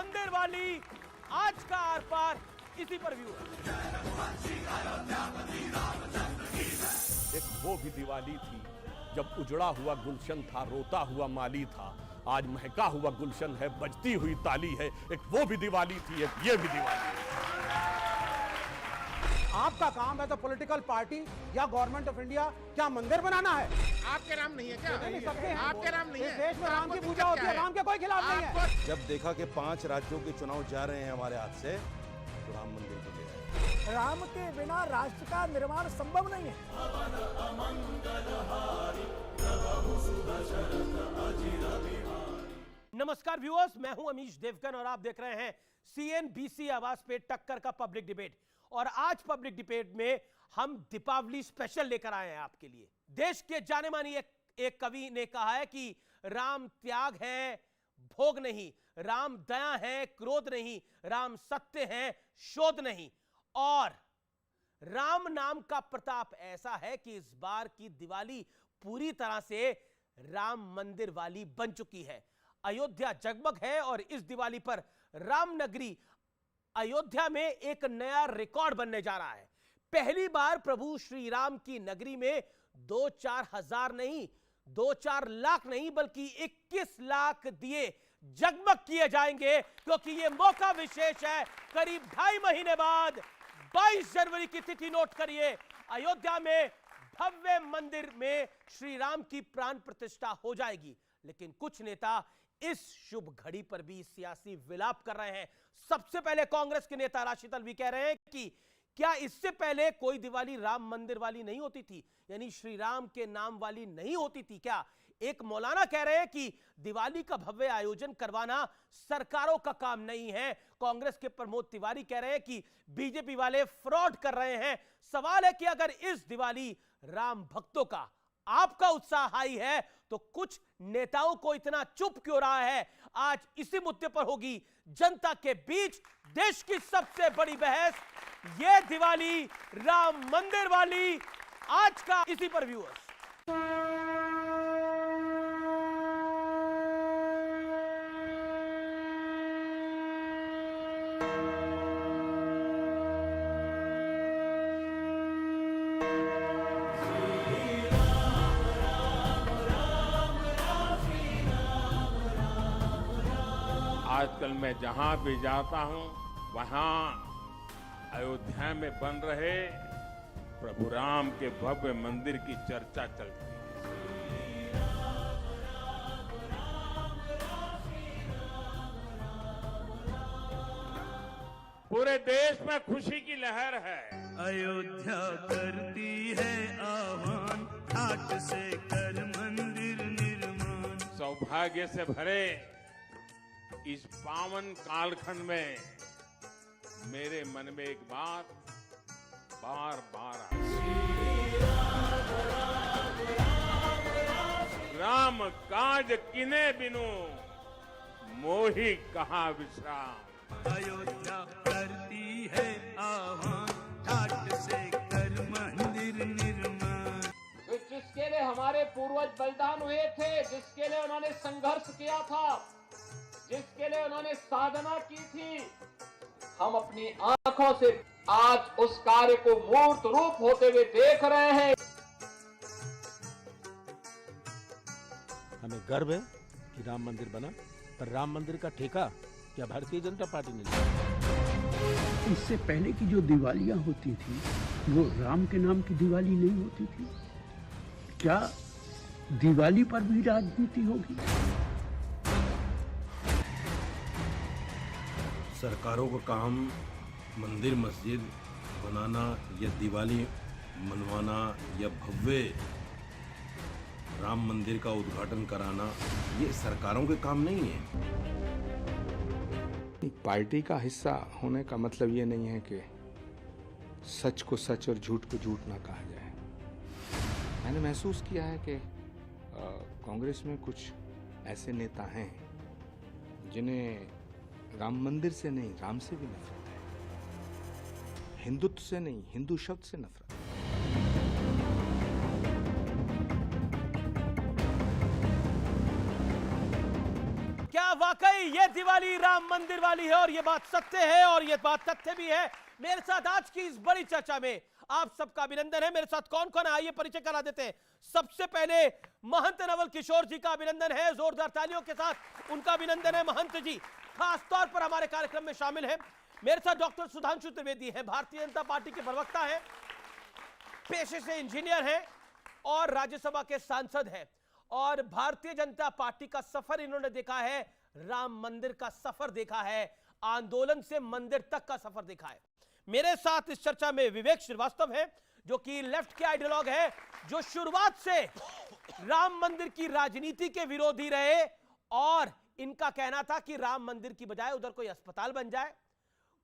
मंदिर वाली आज का आर पार इसी पर व्यू है। एक वो भी दिवाली थी जब उजड़ा हुआ गुलशन था, रोता हुआ माली था। आज महका हुआ गुलशन है, बजती हुई ताली है। एक वो भी दिवाली थी, एक ये भी दिवाली है। आपका काम है तो पॉलिटिकल पार्टी या गवर्नमेंट ऑफ इंडिया क्या मंदिर बनाना है? आपके नाम नहीं है क्या? नहीं, सबके हैं। आपके नाम नहीं इस है। देश में तो राम की आपको पूजा दिक्कत होती क्या है, राम के कोई खिलाफ नहीं है। आपको- जब देखा कि 5 राज्यों के चुनाव जा रहे हैं हमारे हाथ से, तो राम मंदिर को ले आए। राम के बिना राष्ट्र का निर्माण संभव नहीं है। नमस्कार व्यूअर्स, मैं हूं अमीश देवगन और आप देख रहे हैं CNBC आवाज पे टक्कर का पब्लिक डिबेट। और आज पब्लिक डिबेट में हम दीपावली स्पेशल लेकर आए हैं आपके लिए। देश के जाने मानी एक कवि ने कहा है कि राम त्याग है, भोग नहीं, राम दया है, क्रोध नहीं, राम सत्य है, शोध नहीं। और राम नाम का प्रताप ऐसा है कि इस बार की दिवाली पूरी तरह से राम मंदिर वाली बन चुकी है। अयोध्या जगमग है और इस दिवाली पर राम नगरी अयोध्या में एक नया रिकॉर्ड बनने जा रहा है। पहली बार प्रभु श्री राम की नगरी में 2-4 हजार नहीं, 2-4 लाख नहीं, बल्कि 21 लाख दिए जगमग किए जाएंगे, क्योंकि यह मौका विशेष है। करीब 2.5 महीने बाद 22 जनवरी की तिथि नोट करिए, अयोध्या में भव्य मंदिर में श्री राम की प्राण प्रतिष्ठा हो जाएगी। लेकिन कुछ नेता इस शुभ घड़ी पर भी सियासी विलाप कर रहे हैं। सबसे पहले कांग्रेस के नेता राशिद अल्वी कह रहे हैं कि क्या इससे पहले कोई दिवाली राम मंदिर वाली नहीं होती थी, यानी श्री राम के नाम वाली नहीं होती थी क्या? एक मौलाना कह रहे हैं कि दिवाली का भव्य आयोजन करवाना सरकारों का काम नहीं है। कांग्रेस के प्रमोद तिवारी कह रहे हैं कि बीजेपी वाले फ्रॉड कर रहे हैं। सवाल है कि अगर इस दिवाली राम भक्तों का, आपका उत्साह हाई है, तो कुछ नेताओं को इतना चुप क्यों रहा है? आज इसी मुद्दे पर होगी जनता के बीच देश की सबसे बड़ी बहस, यह दिवाली राम मंदिर वाली आज का इसी पर व्यूअर्स। आजकल मैं जहां भी जाता हूं, वहां अयोध्या में बन रहे प्रभु राम के भव्य मंदिर की चर्चा चलती है। पूरे देश में खुशी की लहर है। अयोध्या करती है आह्वान, घाट से कर मंदिर निर्माण। सौभाग्य से भरे इस पावन कालखंड में मेरे मन में एक बात बार बार राम काज किने बिनु मोहि कहा विश्राम। अयोध्या करती है आह्वान, घाट से कर मंदिर निर्माण। जिसके लिए हमारे पूर्वज बलिदान हुए थे, जिसके लिए उन्होंने संघर्ष किया था, जिसके लिए उन्होंने साधना की थी, हम अपनी आंखों से आज उस कार्य को मूर्त रूप होते हुए देख रहे हैं। हमें गर्व है कि राम मंदिर बना, पर राम मंदिर का ठेका क्या भारतीय जनता पार्टी ने लिया? इससे पहले की जो दिवालियां होती थी वो राम के नाम की दिवाली नहीं होती थी। क्या दिवाली पर भी राजनीति होगी? सरकारों का काम मंदिर मस्जिद बनाना या दिवाली मनवाना या भव्य राम मंदिर का उद्घाटन कराना, ये सरकारों के काम नहीं है। पार्टी का हिस्सा होने का मतलब ये नहीं है कि सच को सच और झूठ को झूठ ना कहा जाए। मैंने महसूस किया है कि कांग्रेस में कुछ ऐसे नेता हैं जिन्हें राम मंदिर से नहीं, राम से भी नफरत है। हिंदुत्व से नहीं, हिंदू शब्द से नफरत है। क्या क्या वाकई ये दिवाली राम मंदिर वाली है? और ये बात सत्य है और ये बात तथ्य भी है। मेरे साथ आज की इस बड़ी चर्चा में आप सबका अभिनंदन है। मेरे साथ कौन कौन है आइए परिचय करा देते हैं। सबसे पहले महंत नवल किशोर जी का अभिनंदन है, जोरदार तालियों के साथ उनका अभिनंदन है। महंत जी खास तौर पर हमारे कार्यक्रम में शामिल हैं। मेरे साथ डॉक्टर सुधांशु त्रिवेदी है, भारतीय जनता पार्टी के प्रवक्ता हैं, पेशे से इंजीनियर हैं और राज्यसभा के सांसद हैं। और भारतीय जनता पार्टी का सफर इन्होंने देखा है, राम मंदिर का सफर देखा है, आंदोलन से मंदिर तक का सफर देखा है। मेरे साथ इस चर्चा में विवेक श्रीवास्तव है जो कि लेफ्ट के आइडियोलॉग है, जो शुरुआत से राम मंदिर की राजनीति के विरोधी रहे और इनका कहना था कि राम मंदिर की बजाय उधर कोई अस्पताल बन जाए,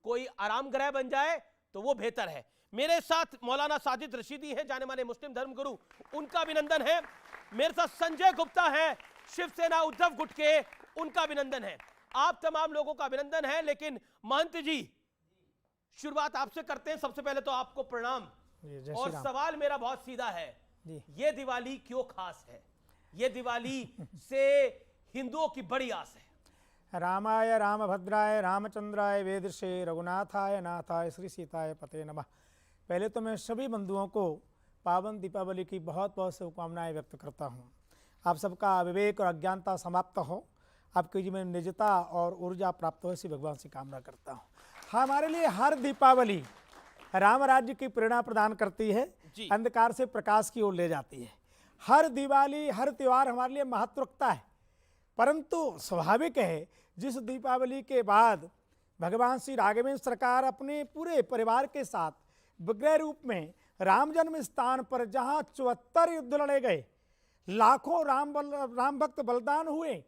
कोई आराम गृह बन जाए तो वो बेहतर है। मेरे साथ मौलाना साजिद रशीदी हैं, जाने माने मुस्लिम धर्मगुरु, उनका अभिनंदन है। मेरे साथ संजय गुप्ता है, शिवसेना उद्धव गुट के, उनका अभिनंदन है। आप तमाम लोगों का अभिनंदन है। लेकिन महंत जी शुरुआत आपसे करते हैं। सबसे पहले तो आपको प्रणाम और सवाल मेरा बहुत सीधा है, ये दिवाली क्यों खास है? ये दिवाली से हिंदुओं की बड़ी आस है। रामाय रामभद्राय रामचंद्राय वेदसे रघुनाथाय नाथाय श्री सीताय पते नमः। पहले तो मैं सभी बंधुओं को पावन दीपावली की बहुत बहुत शुभकामनाएं व्यक्त करता हूं। आप सबका विवेक और अज्ञानता समाप्त हो, आपके जीवन में निजता और ऊर्जा प्राप्त हो, इसी भगवान से कामना करता हूं। हमारे लिए हर दीपावली राम राज्य की प्रेरणा प्रदान करती है, अंधकार से प्रकाश की ओर ले जाती है। हर दिवाली, हर त्यौहार हमारे लिए महत्व रखता है। परंतु स्वाभाविक है, जिस दीपावली के बाद भगवान श्री राघवेंद्र सरकार अपने पूरे परिवार के साथ विग्रह रूप में राम जन्म स्थान पर जहां 74 युद्ध लड़े गए, लाखों राम भक्त बलिदान हुए,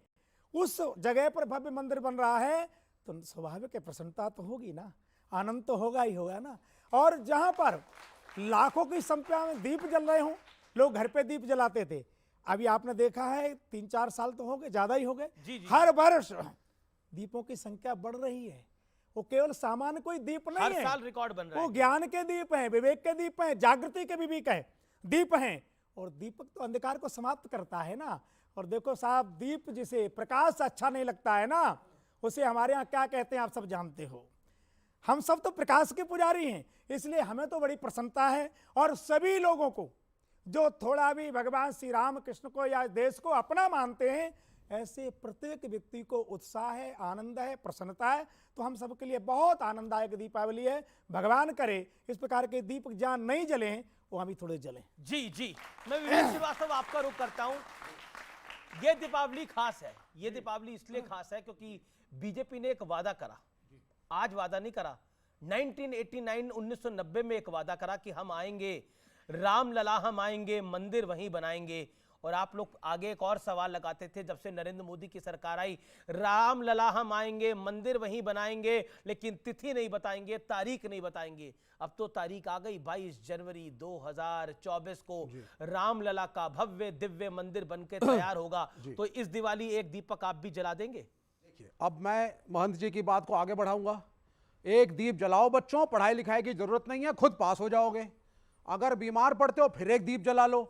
उस जगह पर भव्य मंदिर बन रहा है, तो स्वाभाविक है प्रसन्नता तो होगी ना, आनंद तो होगा ही होगा ना। और जहां पर लाखों की संख्या में दीप जल रहे हों, लोग घर पे दीप जलाते थे, अभी आपने देखा है 3-4 साल तो हो गए, ज्यादा ही हो गए, हर वर्ष दीपों की संख्या बढ़ रही है। वो केवल सामान्य कोई दीप नहीं है, हर साल रिकॉर्ड बन रहा है। वो ज्ञान के दीप हैं, विवेक के दीप हैं, जागृति के भी दीप हैं। और दीपक तो अंधकार को समाप्त करता है ना। और देखो साहब, दीप जिसे प्रकाश अच्छा नहीं लगता है ना, उसे हमारे यहाँ क्या कहते हैं आप सब जानते हो। हम सब तो प्रकाश के पुजारी हैं, इसलिए हमें तो बड़ी प्रसन्नता है। और सभी लोगों को जो थोड़ा भी भगवान श्री राम कृष्ण को या देश को अपना मानते हैं, ऐसे प्रत्येक व्यक्ति को उत्साह है, आनंद है, प्रसन्नता है। तो हम सबके लिए बहुत आनंददायक दीपावली है। भगवान करे इस प्रकार के दीप जहाँ नहीं जले हैं वो अभी थोड़े जले। जी मैं विवेक श्रीवास्तव आपका रुख करता हूं। ये दीपावली खास है, ये दीपावली इसलिए खास है क्योंकि बीजेपी ने एक वादा करा, आज वादा नहीं करा, 1990 में एक वादा करा कि हम आएंगे, रामलला हम आएंगे, मंदिर वहीं बनाएंगे। और आप लोग आगे एक और सवाल लगाते थे, जब से नरेंद्र मोदी की सरकार आई, रामलला हम आएंगे, मंदिर वहीं बनाएंगे, लेकिन तिथि नहीं बताएंगे, तारीख नहीं बताएंगे। अब तो तारीख आ गई, 22 जनवरी 2024 को रामलला का भव्य दिव्य मंदिर बनकर तैयार होगा। तो इस दिवाली एक दीपक आप भी जला देंगे? देखिए, अब मैं महंत जी की बात को आगे बढ़ाऊंगा। एक दीप जलाओ बच्चों, पढ़ाई लिखाई की जरूरत नहीं है, खुद पास हो जाओगे। अगर बीमार पड़ते हो फिर एक दीप जला लो,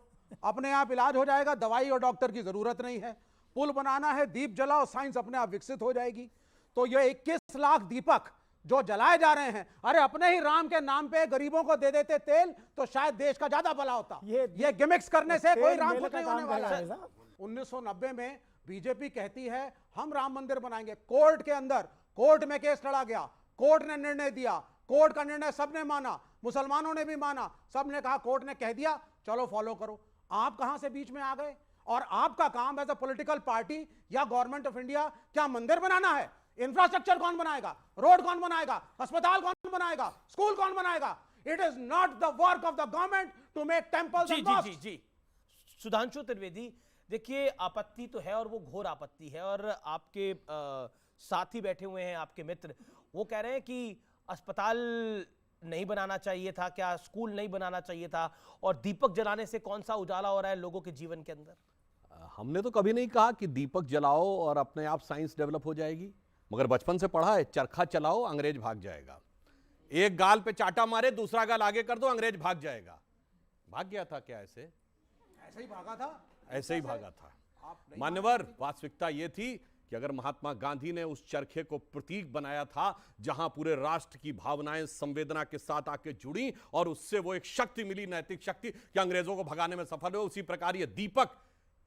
अपने आप इलाज हो जाएगा, दवाई और डॉक्टर की जरूरत नहीं है। पुल बनाना है, दीप जलाओ, साइंस अपने आप विकसित हो जाएगी। तो ये 21 लाख दीपक जो जलाए जा रहे हैं, अरे अपने ही राम के नाम पे गरीबों को दे देते तेल तो शायद देश का ज्यादा भला होता। ये गिमिक्स करने से कोई राम कुछ नहीं होने वाला है। 1990 में बीजेपी कहती है हम राम मंदिर बनाएंगे, कोर्ट के अंदर, कोर्ट में केस लड़ा गया, कोर्ट ने निर्णय दिया, कोर्ट का निर्णय सबने माना, मुसलमानों ने भी माना, सबने कहा कोर्ट ने कह दिया चलो फॉलो करो। आप कहां से बीच में आ गए? और आपका काम एज अ पॉलिटिकल पार्टी या गवर्नमेंट ऑफ इंडिया क्या मंदिर बनाना है? इंफ्रास्ट्रक्चर कौन बनाएगा? रोड कौन बनाएगा? अस्पताल कौन बनाएगा? स्कूल कौन बनाएगा? It is not the work of the government to make temples and mosques. जी सुधांशु त्रिवेदी, देखिए आपत्ति तो है और वो घोर आपत्ति है। और आपके साथ ही बैठे हुए हैं आपके मित्र, वो कह रहे हैं कि अस्पताल नहीं बनाना चाहिए था, क्या स्कूल नहीं बनाना चाहिए था, और दीपक जलाने से कौन सा उजाला हो रहा है लोगों के जीवन के अंदर? हमने तो कभी नहीं कहा कि दीपक जलाओ और अपने आप साइंस डेवलप हो जाएगी, मगर बचपन से पढ़ा है चरखा चलाओ अंग्रेज भाग जाएगा। एक गाल पे चाटा मारे, दूसरा गाल आगे कर दो, अंग्रेज भाग जाएगा। भाग गया था क्या? ऐसे ही भागा था, ऐसे ही भागा था। मान्यवर, वास्तविकता ये थी कि अगर महात्मा गांधी ने उस चरखे को प्रतीक बनाया था जहां पूरे राष्ट्र की भावनाएं संवेदना के साथ आके जुड़ी और उससे वो एक शक्ति मिली, नैतिक शक्ति, कि अंग्रेजों को भगाने में सफल हुए, उसी प्रकार ये दीपक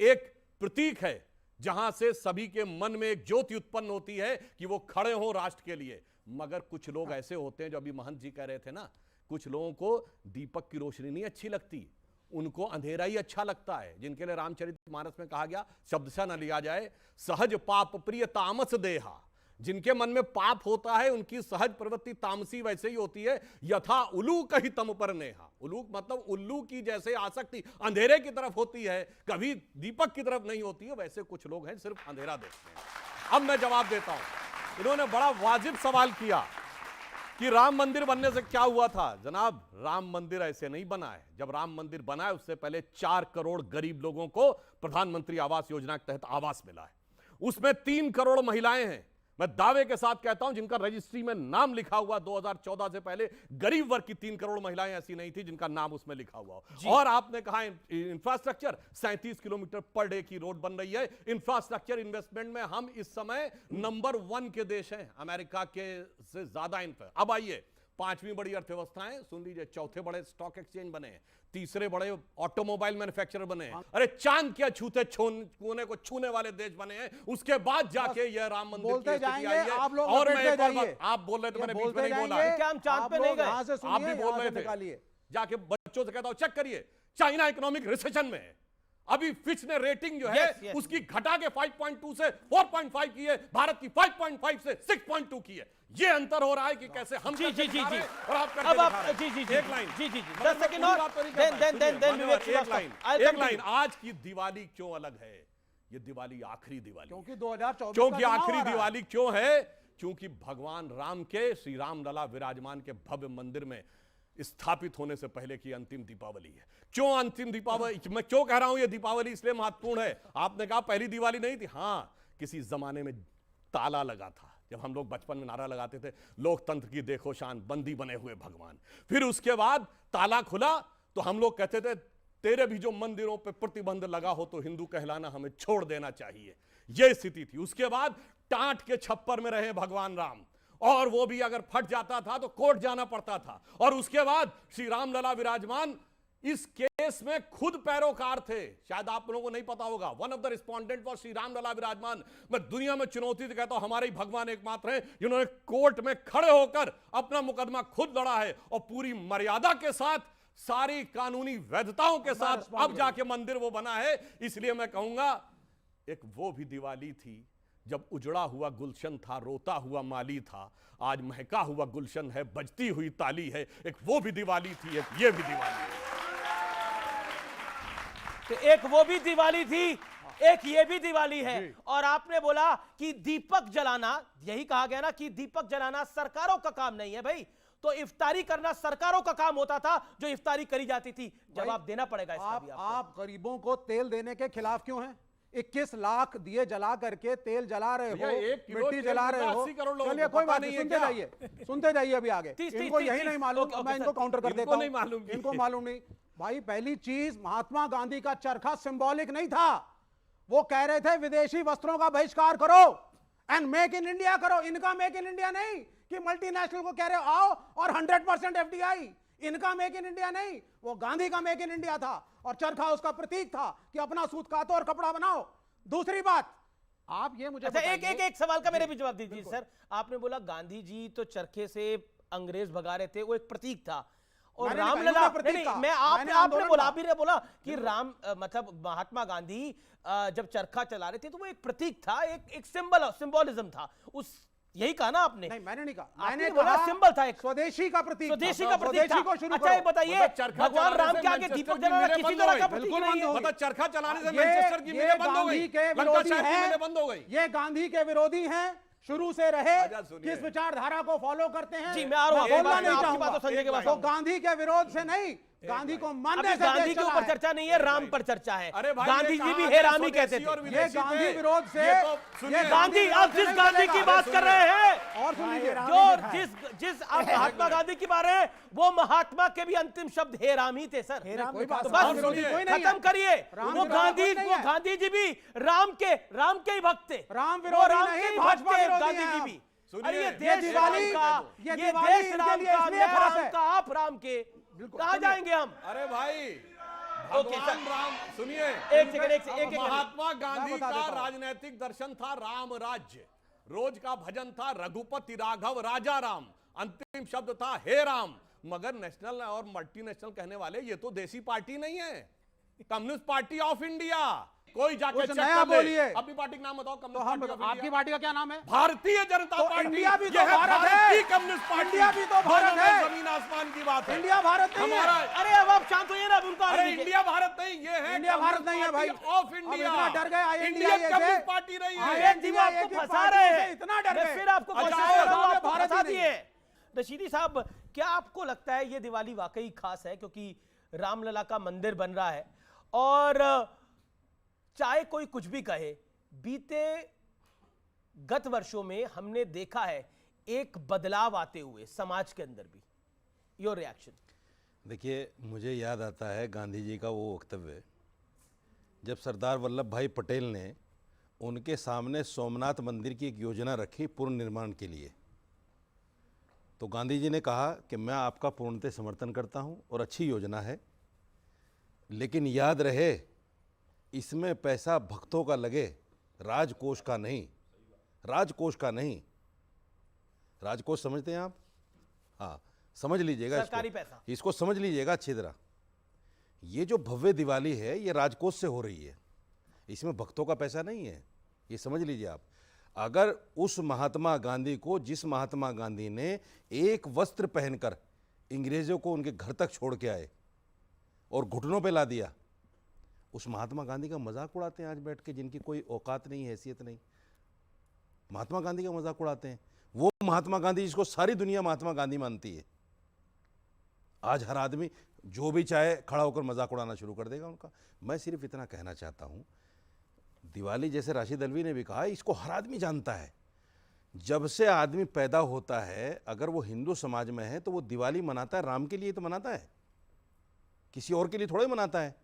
एक प्रतीक है जहां से सभी के मन में एक ज्योति उत्पन्न होती है कि वो खड़े हो राष्ट्र के लिए। मगर कुछ लोग ऐसे होते हैं, जो अभी महंत जी कह रहे थे ना, कुछ लोगों को दीपक की रोशनी नहीं अच्छी लगती, उनको अंधेरा ही अच्छा लगता है, जिनके लिए रामचरितमानस में कहा गया, शब्दशः न लिया जाए, सहज पाप प्रिय तामस देहा। जिनके मन में पाप होता है उनकी सहज प्रवृत्ति तामसी वैसे ही होती है। यथा उलूक ही तम पर नेहा, उलूक मतलब उल्लू की जैसे आसक्ति अंधेरे की तरफ होती है, कभी दीपक की तरफ नहीं होती है, वैसे कुछ लोग हैं सिर्फ अंधेरा देखते हैं। अब मैं जवाब देता हूं। इन्होंने बड़ा वाजिब सवाल किया कि राम मंदिर बनने से क्या हुआ था। जनाब, राम मंदिर ऐसे नहीं बना है। जब राम मंदिर बना है उससे पहले 4 करोड़ गरीब लोगों को प्रधानमंत्री आवास योजना के तहत आवास मिला है। उसमें 3 करोड़ महिलाएं हैं, मैं दावे के साथ कहता हूं, जिनका रजिस्ट्री में नाम लिखा हुआ 2014 से पहले गरीब वर्ग की 3 करोड़ महिलाएं ऐसी नहीं थी जिनका नाम उसमें लिखा हुआ हो। और आपने कहा इंफ्रास्ट्रक्चर, 37 किलोमीटर पर डे की रोड बन रही है। इंफ्रास्ट्रक्चर इन्वेस्टमेंट में हम इस समय नंबर 1 के देश हैं, अमेरिका के से ज्यादा। अब आइए, 5वीं बड़ी अर्थव्यवस्थाएं सुन लीजिए, 4थे बड़े स्टॉक एक्सचेंज बने हैं, 3रे बड़े ऑटोमोबाइल मैन्युफैक्चरर बने हैं, अरे चांद क्या छूते कोने को छूने वाले देश बने हैं। उसके बाद जाके यह राम मंदिर की स्थिति आई है। आप लोग और मैं एक और जाइए, आप बोल रहे थे, मैंने बीच में नहीं बोला, क्या हम चांद पे नहीं गए? आप भी बोल रहे थे। जाके बच्चों से कहता हूं चेक करिए, चाइना इकोनॉमिक रिसेशन में है। अभी फिच ने रेटिंग जो है उसकी घटा के 5.2 से 4.5 की है, भारत की 5.5 से 6.2 की है। ये अंतर हो रहा है कि कैसे हम जी और आप अब आप एक लाइन 10 सेकंड और एक लाइन। आज की दिवाली क्यों अलग है? ये दिवाली आखिरी दिवाली, क्योंकि 2024 क्योंकि आखिरी दिवाली क्यों है? क्योंकि भगवान राम के, श्री राम लला विराजमान के भव्य मंदिर में स्थापित होने से पहले की अंतिम दीपावली है। क्यों अंतिम दीपावली? मैं क्यों कह रहा हूं ये दीपावली इसलिए महत्वपूर्ण है। आपने कहा पहली दिवाली नहीं थी, हां, किसी जमाने में ताला लगा था। जब हम लोग बचपन में नारा लगाते थे, लोकतंत्र की देखो शान, बंदी बने हुए भगवान। फिर उसके बाद ताला खुला तो हम लोग कहते थे, तेरे भी जो मंदिरों पे प्रतिबंध लगा हो तो हिंदू कहलाना हमें छोड़ देना चाहिए। यह स्थिति थी। उसके बाद टाट के छप्पर में रहे भगवान राम, और वो भी अगर फट जाता था तो कोर्ट जाना पड़ता था। और उसके बाद श्री राम लला विराजमान इस केस में खुद पैरोकार थे। शायद आप लोगों को नहीं पता होगा, one of the respondent was Shri Ram Lalla Virajman. मैं दुनिया में चुनौती से कहता हूं, हमारे ही भगवान एकमात्र हैं जिन्होंने कोर्ट में खड़े होकर अपना मुकदमा खुद लड़ा है, और पूरी मर्यादा के साथ, सारी कानूनी वैधताओं के साथ अब जाके मंदिर वो बना है। इसलिए मैं कहूंगा, एक वो भी दिवाली थी जब उजड़ा हुआ गुलशन था, रोता हुआ माली था, आज महका हुआ गुलशन है, बजती हुई ताली है। एक वो भी दिवाली थी, एक ये भी दिवाली है। तो एक वो भी दिवाली थी, एक ये भी दिवाली है। और आपने बोला कि दीपक जलाना, यही कहा गया ना कि दीपक जलाना सरकारों का काम नहीं है भाई। तो इफ्तारी करना सरकारों का काम होता था, जो इफ्तारी करी जाती थी। जवाब देना पड़ेगा इसका भी आपको। आप गरीबों को तेल देने के खिलाफ क्यों हैं? 21 लाख दिए जला करके तेल जला रहे हो, मिट्टी जला रहे हो। चलिए कोई बात नहीं, सुनते जाइए, सुनते जाइए अभी आगे। इनको यही नहीं मालूम, मैं इनको काउंटर कर देता हूं। इनको मालूम नहीं भाई। पहली चीज, महात्मा गांधी का चरखा सिंबॉलिक नहीं था। वो कह रहे थे विदेशी वस्त्रों का बहिष्कार करो एंड मेक इन इंडिया करो। इनका मेक इन इंडिया नहीं कि मल्टीनेशनल को कह रहे हो आओ और 100% FDI। इनका मेक इन इंडिया नहीं, वो गांधी का मेक इन इंडिया था, और चरखा उसका प्रतीक था कि अपना सूत कातो और कपड़ा बनाओ। दूसरी बात, आप ये मुझे एक सवाल का मेरे भी जवाब दीजिए सर। आपने बोला गांधी जी तो चरखे से अंग्रेज भगा रहे थे, वो एक प्रतीक था। और रामलला, मैं आपने बोला, आप ही ने बोला कि राम मतलब महात्मा गांधी जब चरखा चला रहे थे तो वो एक प्रतीक था, एक सिंबलिज्म था। उस यही कहा ना आपने? नहीं, मैंने नहीं कहा। मैंने बोला सिंबल था, एक स्वदेशी का प्रतीक, स्वदेशी का प्रतीक था। अच्छा, ये बताइए, भगवान राम के आगे दीपक जलाना किसी तरह का प्रतीक नहीं है। मतलब चरखा चलाने से मैनचेस्टर की मिलें बंद हो गई, बंद हो गई। ये गांधी के विरोधी हैं, शुरू से रहे, किस विचारधारा को फॉलो करते हैं। जी, मैं आ रहा हूं, बोलना नहीं चाहूंगा। संजय के बाद तो गांधी के विरोध से नहीं, गांधी को मानने से गांधी के ऊपर चर्चा नहीं है, राम पर चर्चा है। गांधी जी भी हे राम ही कहते थे। ये गांधी विरोध से, ये गांधी, आप जिस गांधी की बात कर रहे हैं और सुन लीजिए, जो जिस आप महात्मा गांधी की बात रहे हैं, वो महात्मा के भी अंतिम शब्द हे राम ही थे सर। कोई बात तो नहीं, बस विरोधी कोई नहीं खत्म है। करिए। राम वो विरोधी कोई नहीं है। गांधी जी भी राम के ही भक्त थे। राम वो विरोधी राम नहीं, के ही भाजपा भक्त थे, विरोधी गांधी हैं जी आप। भी। सुनिए, अरे ये ये देश दिवाली- राम का, ये ये दिवाली देश इनके राम लिए का, इसलिए मैं खास राम है। का, आप राम के, कहाँ जाएंगे हम? अरे भाई, ओके, भगवान सर। राम, सुनिए, एक सेकंड, महात्मा गांधी बता का देता हूं। राजनीतिक दर्शन था राम राज्य, रोज का भजन था रघुपति राघव राजा राम, अंतिम शब्द था हे राम। मगर नेशनल और मल्टीनेशनल कहने वाले ये तो देसी पार्टी नहीं है, कम्युनिस्ट पार्टी ऑफ इंडिया। कोई जाके कुछ चेक नया कर ले। बोलिए। अपनी पार्टी का नाम बताओ। तो कम्युनिस्ट हम पार्टी ऑफ आपकी इंडिया। पार्टी का क्या नाम है? भारतीय जनता तो पार्टी। इंडिया भी तो यह भारत भारत है। की कम्युनिस्ट पार्टी। इंडिया भी तो भारत दोनों में है। जमीन आसमान की बात है। इंडिया भारत नहीं है। हमारा अरे अब आप शांत होइए ना, अब उनको आने अरे दीजिए। इंडिया भारत नहीं, ये है इंडिया भारत नहीं है भाई। ऑफ अब इंडिया। इतना डर गए INDIA इंडियन से। कम्युनिस्ट पार्टी नहीं है। ये जी वो आपको की फंसा पार्टी रहे से हैं। इतना डर मैं गए। फिर आपको अच्छा, कोशिश कर रहा हूं, हमें आपको भारत ही फंसा नहीं। दिए। रशीदी साहब, क्या आपको लगता है ये दिवाली वाकई खास है क्योंकि रामलला का मंदिर बन रहा है? और चाहे कोई कुछ भी कहे, बीते गत वर्षों में हमने देखा है एक बदलाव आते हुए समाज के अंदर भी। Your reaction? देखिए, मुझे याद आता है गांधी जी का वो वक्तव्य जब सरदार वल्लभ भाई पटेल ने उनके सामने सोमनाथ मंदिर की एक योजना रखी पुनर्निर्माण के लिए। तो गांधी जी ने कहा कि मैं आपका पूर्णतः समर्थन करता हूं और अच्छी योजना है, लेकिन याद रहे इसमें पैसा भक्तों का लगे, राजकोष का नहीं। राजकोष का नहीं। राजकोष समझते हैं आप? हाँ, समझ लीजिएगा सरकारी इसको। पैसा। इसको समझ लीजिएगा अच्छी तरह। ये जो भव्य दिवाली है ये राजकोष से हो रही है, इसमें भक्तों का पैसा नहीं है, ये समझ लीजिए आप। अगर उस महात्मा गांधी को, जिस महात्मा गांधी ने एक वस्त्र पहनकर अंग्रेजों को उनके घर तक छोड़ के आए और घुटनों पे ला दिया, उस महात्मा गांधी का मजाक उड़ाते हैं आज बैठ के, जिनकी कोई औकात नहीं, हैसियत नहीं। महात्मा गांधी का मजाक उड़ाते हैं। वो महात्मा गांधी जिसको सारी दुनिया महात्मा गांधी मानती है, आज हर आदमी जो भी चाहे खड़ा होकर मजाक उड़ाना शुरू कर देगा उनका। मैं सिर्फ इतना कहना चाहता हूं, दिवाली जैसे राशिद अल्वी ने भी कहा, इसको हर आदमी जानता है। जब से आदमी पैदा होता है, अगर वो हिंदू समाज में है तो वो दिवाली मनाता है, राम के लिए तो मनाता है, किसी और के लिए थोड़ा ही मनाता है,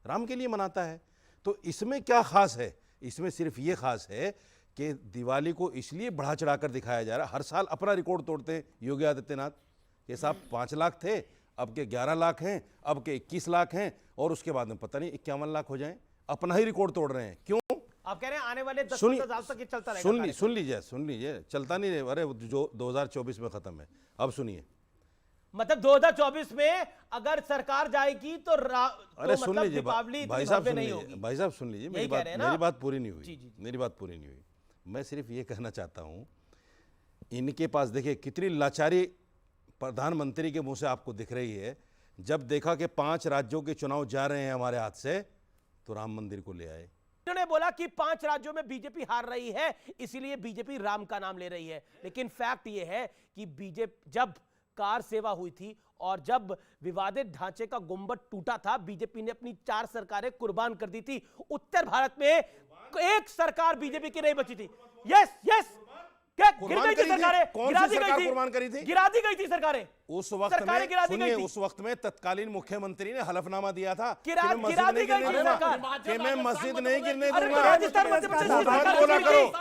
राम के लिए मनाता है। तो इसमें क्या खास है? इसमें सिर्फ ये खास है कि दिवाली को इसलिए बढ़ा चढ़ाकर दिखाया जा रहा है। हर साल अपना रिकॉर्ड तोड़ते हैं योगी आदित्यनाथ के साहब, 5 लाख थे, अब के 11 लाख हैं, अब के 21 लाख हैं, और उसके बाद में पता नहीं 51 लाख हो जाएं। अपना ही रिकॉर्ड तोड़ रहे हैं। क्यों? आप कह रहे हैं आने वाले 10 साल तक ये चलता रहेगा? सुन लीजिए, चलता नहीं रहे। अरे जो 2024 में खत्म है, अब सुनिए। मतलब 2024 में अगर सरकार जाएगी तो अरे तो सुन मतलब लीजिए दीपावली भाई साहब, सुन नहीं लीजिए होगी। भाई साहब, सुन लीजिए यही कह रहे हैं ना? मेरी बात पूरी नहीं हुई। जी, जी, जी। मेरी बात पूरी नहीं हुई। मैं सिर्फ ये कहना चाहता हूँ, इनके पास देखिए कितनी लाचारी प्रधानमंत्री के मुंह से आपको दिख रही है। जब देखा कि 5 राज्यों के चुनाव जा रहे हैं हमारे हाथ से, तो राम मंदिर को ले आए। उन्होंने बोला कि 5 राज्यों में बीजेपी हार रही है, इसीलिए बीजेपी राम का नाम ले रही है। लेकिन फैक्ट यह है कि बीजेपी जब कार सेवा हुई थी और जब विवादित ढांचे का गुंबद टूटा था, बीजेपी ने अपनी 4 सरकारें कुर्बान कर दी थी। उत्तर भारत में एक सरकार बीजेपी की नहीं बची थी। यस यस, क्या गिर गई थी सरकारें? कौन सी सरकार कुर्बान करी थी? गिरा दी गई थी सरकारें। उस वक्त सरकारें गिरा में, दी सुनिए, गई थी। उस वक्त में तत्कालीन मुख्यमंत्री ने हलफनामा दिया था गिरा कि मैं दी मस्जिद नहीं गई गिरने थी दूंगा, सरकार। कि मैं मस्जिद नहीं गिरने अरे दूंगा। राजस्थान मध्य झूठ प्रदेश मत सरकार बोला गिरी करो, थी।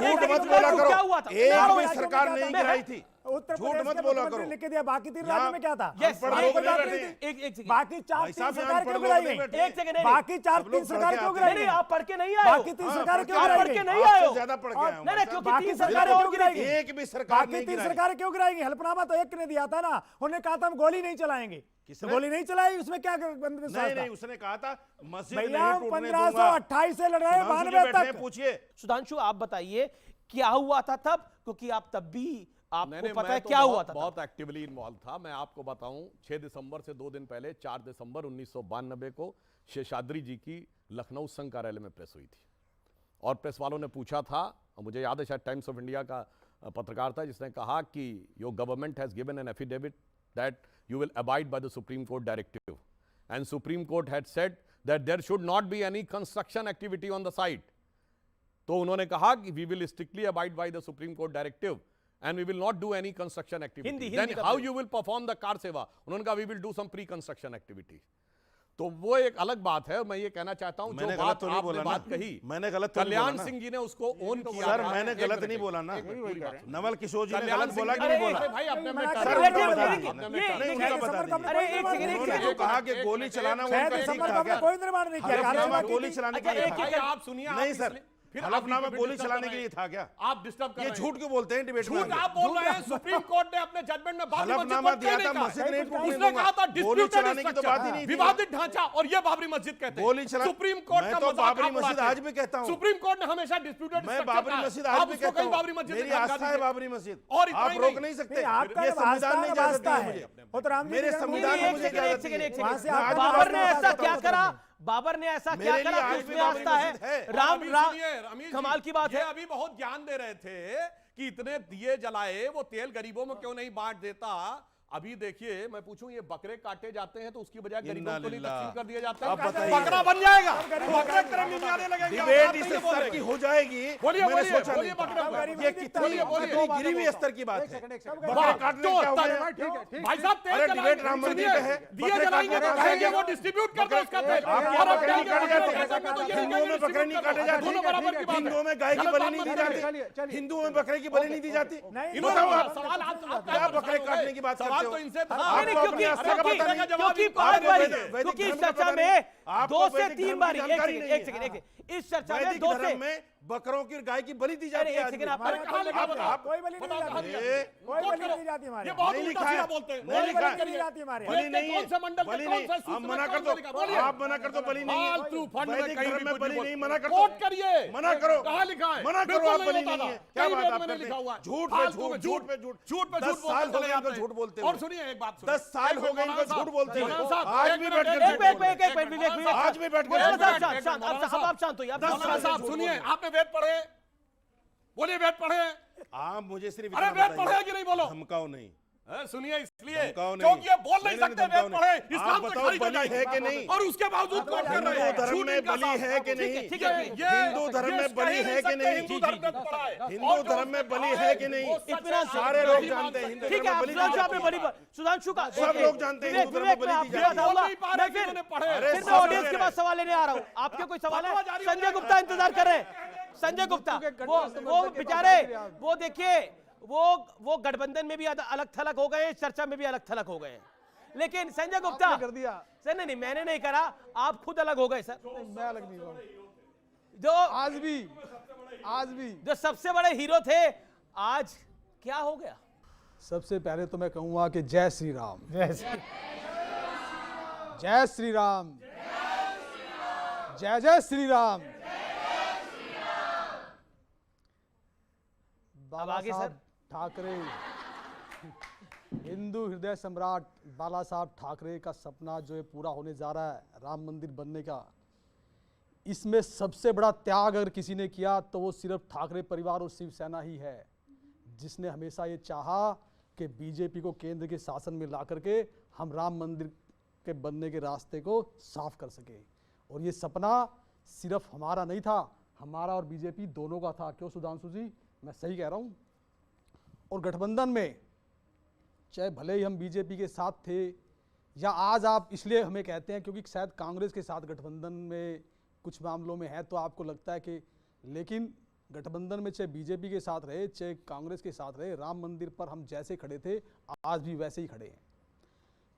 झूठ मत बोला करो। क्या हुआ था? एक भी सरकार नहीं गिराई थी। उत्तर झूठ प्रदेश मत के बोला मुख्यमंत्री करो। लिख के दिया, बाकी 3 यहाँ राज्यों में क्या था? Yes, पढ़ एक लोग नहीं सेकंड, बैठे। एक बाकी 4 भाई साहब, 3 यहाँ सरकार पढ़ क्यों लोग गिराई नहीं गई? बैठे। एक सेकंड, बाकी 4 सब 3 लोग सरकार पढ़ के क्यों आते गिराई हैं। नहीं गई? आप पढ़ के नहीं आए हो। बाकी 3 सरकार क्यों आप गिराई पढ़ के गई? नहीं आए आपसे हो। ज्यादा पढ़ के आया हूं। नहीं, क्योंकि बाकी 3 सरकारें सरकारें क्यों और गिराई गिरी गई? थी। एक भी सरकार बाकी नहीं 3 गिराई। सरकारें क्यों गिराएंगी? हल्फनामा तो एक ने दिया था ना, उन्होंने कहा था हम गोली नहीं चलाएंगे। किसने? गोली नहीं चलाई, उसमें क्या बंदोबस्त नहीं था? नहीं, उसने कहा था मस्जिद भैया नहीं हम टूटने दूंगा। 1528 से लड़ रहे हैं, सुधांशु जी 92 बैठे हैं, तक। पूछिए। सुधांशु आप बताइए क्या हुआ था तब, क्योंकि आप तब भी आपको नहीं, पता है मैं तो क्या हुआ था। बहुत एक्टिवली इन्वॉल्व था। मैं आपको बताऊं, 6 दिसंबर से 2 दिन पहले 4 दिसंबर 1992 को शेषाद्री जी की लखनऊ संघ कार्यालय में प्रेस हुई थी, और प्रेस वालों ने पूछा था, और मुझे याद है शायद टाइम्स ऑफ इंडिया का पत्रकार था जिसने कहा कि your government has given an affidavit that you will abide by the Supreme Court directive, and Supreme Court had said that there should not be any construction activity on the site. तो उन्होंने कहा कि we will strictly abide by the Supreme Court directive and we will not do any construction activity. Hindi Then का how बोलो। you will perform the car seva? उन्होंने कहा we will do some pre-construction activity. तो वो एक अलग बात है। मैं ये कहना चाहता हूं जो मैंने बात गलत तो नहीं आपने बोला बात ना। कही, मैंने गलत तो नहीं कल्याण बोला ना। सिंह जी ने उसको ओन किया सर था। मैंने एक गलत मिनट, नहीं बोला ना। एक मिनट, पूरी बात सुनो। नवल किशोर जी ने कल्याण गलत सिंह बोला जी कि ने- नहीं बोला? भाई आपने मना मैं कर कर रहे रहा हूं, थे, आपने ये- मैं कर रहा हूं। ये- उनका ये बता समर दीजिए। कब- अरे एक सेकंड उन्होंने जो कहा कि गोली चलाना वो शायद उनका दिसंबर ठीक का था क्या? कोई निर्माण नहीं किया हलफनामा कार्यक्रम गोली चलाने के अच्छा, लिए एक- था एक- क्या? आप सुनिए, आप नहीं सर, इसलिए- फिर हलफनामा आप गोली disturb चलाने कर के रहे लिए हैं। था क्या? आप डिस्टर्ब कर ये रहे हैं। झूठ क्यों बोलते हैं डिबेट में? झूठ आप बोल रहे हैं। सुप्रीम कोर्ट ने अपने जजमेंट में बाबरी मस्जिद हलफनामा को दिया कहीं था, नहीं मस्जिद कहा। नहीं टूटने उसने दूंगा। कहा था गोली disputed चलाने की तो बात ही structure, नहीं थी। विवादित ढांचा, और ये बाबरी मस्जिद कहते हैं। गोली चला- सुप्रीम कोर्ट मैं का तो मजाक बाबरी आप मस्जिद उड़ाते आज हैं। भी कहता हूं। सुप्रीम कोर्ट ने हमेशा डिस्प्यूटेड मैं बाबरी मस्जिद आज भी कहता बाबरी हूँ। मस्जिद मेरी से आस्था हटा है दीजिए। बाबरी मस्जिद। और इतना आप ही रोक नहीं। नहीं सकते। नहीं, आपका ये तो संविधान नहीं वास्ता इजाजत दी है। है मुझे। वो तो राम जी मेरे की संविधान जन्मभूमि ने एक मुझे सेकंड, एक इजाजत दी सेकंड, है। एक वहां सेकंड। से आपका बाबर ने वास्ता ऐसा है, क्या तो करा? बाबर ने ऐसा क्या मेरे लिए करा कि आज भी उसमें बाबरी आस्था मस्जिद है। है? राम अभी राम सुनिए, रमीश जी, कमाल की बात ये है। अभी बहुत ज्ञान दे रहे थे कि इतने दिए जलाए, वो तेल गरीबों में क्यों नहीं बांट देता। अभी देखिए, मैं पूछूं, ये बकरे काटे जाते हैं तो उसकी बजाय गरीबों को नहीं तकसीम कर दिया जाता अब है? बताइए। बकरा बन जाएगा, बकरे तरह मिलाने लगेंगे। डिबेट आप इस नहीं बोल स्तर रहे। की हो जाएगी। बोलिए, मैंने बोलिए, सोचा बोलिए, नहीं था। बकरा बन। ये कितनी गिरी हुई स्तर की बात है। बकरे काटने तो क्या हो गया? भाई साहब, तेल अरे जलाएंगे, डिबेट राम मंदिर सुनिए, पे है। दिए बकरे जलाएंगे तो काटने कहेंगे का वो डिस्ट्रीब्यूट कर दो उसका तेल। आप और आप बकरे नहीं कहेंगे काटे बकरे जाते। काटेंगे तो ये नहीं हिंदुओं में कहेंगे बकरे नहीं काटे जाते। दोनों बराबर की बात है। हिंदुओं में गाय की गलत बलि बात नहीं दी मत जाती। करिए। हिंदुओं में बकरे की बलि नहीं दी जाती। नहीं, बताओ आप। सवाल आप क्या बकरे काटने की बात करते सवाल हो? तो इनसे था। आपको नहीं, अपनी आस्था का पता नहीं। क्योंकि आपको पांच बारी वैदिक क्योंकि इस धर्म का चर्चा पता में नहीं। आपको 2 से वैदिक 3 धर्म की बारी जानकारी एक नहीं सेकंड है। एक सेकंड इस चर्चा में वैदिक 2 से धर्म में बकरों की गाय की बलि दी अरे जाती है। एक आज सेकंड भी। आप अरे कहाँ लिखा आप- बताओ? आप- कोई बलि नहीं बताओ कहाँ जाती लिखा? ये- कोई कोट बलि करो। नहीं जाती हमारे ये यहाँ। बहुत नहीं उल्टा लिखा सीधा है। बोलते हैं। नहीं कोई लिखा बलि है। नहीं जाती हमारे बलि यहाँ। नहीं कौन से मंडल बलि में नहीं। कौन से आप सूत्र मना में कर कौन दो। सा लिखा? बोलिए। आप मना कर दो बलि नहीं है। फालतू फंड में वैदिक कहीं धर्म भी में कुछ बलि बोल- नहीं, मना कर दो। कोट करिए। मना करो। कहाँ लिखा है? मना करो, बिल्कुल आप बलि होता नहीं था। है। क्या कई बात वेद आप में नहीं करते लिखा हैं? हुआ है। झूठ पे फालतू झूठ, में झूठ पे झूठ। झूठ पे 10 झूठ साल बोलते हो गए चले इनको जाते हैं। झूठ बोलते और हुए। सुनिए एक बात सुनिए। 10 साल हो गए इनको झूठ बोलते हुए। मौलाना साहब, आज एक भी मिनट, बैठ एक कर मिनट, झूठ बोल रहे हैं। एक मिनट विवेक विवेक आज भी बैठ कर मौलाना झूठ साहब, बोल रहे हैं। शांत अब आप शांत होइए। 10 साल साहब सुनिए, आपने वेद पढ़े? बोलिए वेद पढ़े? आप मुझे सिर्फ अरे इतना वेद पढ़े बताइए। कि नहीं बोलो? धमकाओ नहीं। सुनिए, इसलिए धमकाओ नहीं। क्योंकि ये बोल नहीं नहीं, सकते धमकाओ वेद नहीं। पढ़े, आप इस्लाम से बताओ खारिज हो बलि जाएगी। है कि नहीं? और उसके बावजूद कोट कर रहे हैं। हिंदू धर्म झूठ में इनका बलि साफ है कि नहीं? ठीक है, हिंदू धर्म में बलि है कि नहीं? हिंदू धर्म में पढ़ा है। हिंदू धर्म में बलि है कि नहीं? इत्मीनान से- सारे लोग जानते हैं हिंदू ठीक धर्म है, में बलि सुधांशु दी आप जाती बड़ी है। सुधांशु का सब लोग जानते हैं हिंदू धर्म में बलि दी जाती है। बोल नहीं पा रहे मैं फिर जिन्होंने पढ़े। अरे फिर मैं सब ऑडियंस दे के रहे पास सवाल लेने आ रहा हूँ। आपके कोई सवाल फतवा है? जारी संजय होने गुप्ता इंतजार कर रहे हैं। संजय गुप्ता वो बेचारे वो देखिए वो गठबंधन में भी अलग थलग हो गए, चर्चा में भी अलग थलग हो गए। लेकिन संजय गुप्ता कर दिया। सर नहीं, मैंने नहीं करा, आप खुद अलग हो गए सर। मैं अलग नहीं हुआ। जो आज भी जो सबसे बड़े हीरो थे, आज क्या हो गया? सबसे पहले तो मैं कहूंगा कि जय श्री राम, जय श्री जय श्री राम, जय जय श्री राम। बाबा आगे साहब सर। ठाकरे, हिंदू हृदय सम्राट बाला साहब ठाकरे का सपना जो है पूरा होने जा रहा है, राम मंदिर बनने का। इसमें सबसे बड़ा त्याग अगर किसी ने किया तो वो सिर्फ ठाकरे परिवार और शिवसेना ही है, जिसने हमेशा ये चाहा कि बीजेपी को केंद्र के शासन में ला करके हम राम मंदिर के बनने के रास्ते को साफ कर सके। और ये सपना सिर्फ हमारा नहीं था, हमारा और बीजेपी दोनों का था। क्यों सुधांशु जी, मैं सही कह रहा हूँ? और गठबंधन में चाहे भले ही हम बीजेपी के साथ थे, या आज आप इसलिए हमें कहते हैं क्योंकि शायद कांग्रेस के साथ गठबंधन में कुछ मामलों में है, तो आपको लगता है कि, लेकिन गठबंधन में चाहे बीजेपी के साथ रहे चाहे कांग्रेस के साथ रहे, राम मंदिर पर हम जैसे खड़े थे आज भी वैसे ही खड़े हैं।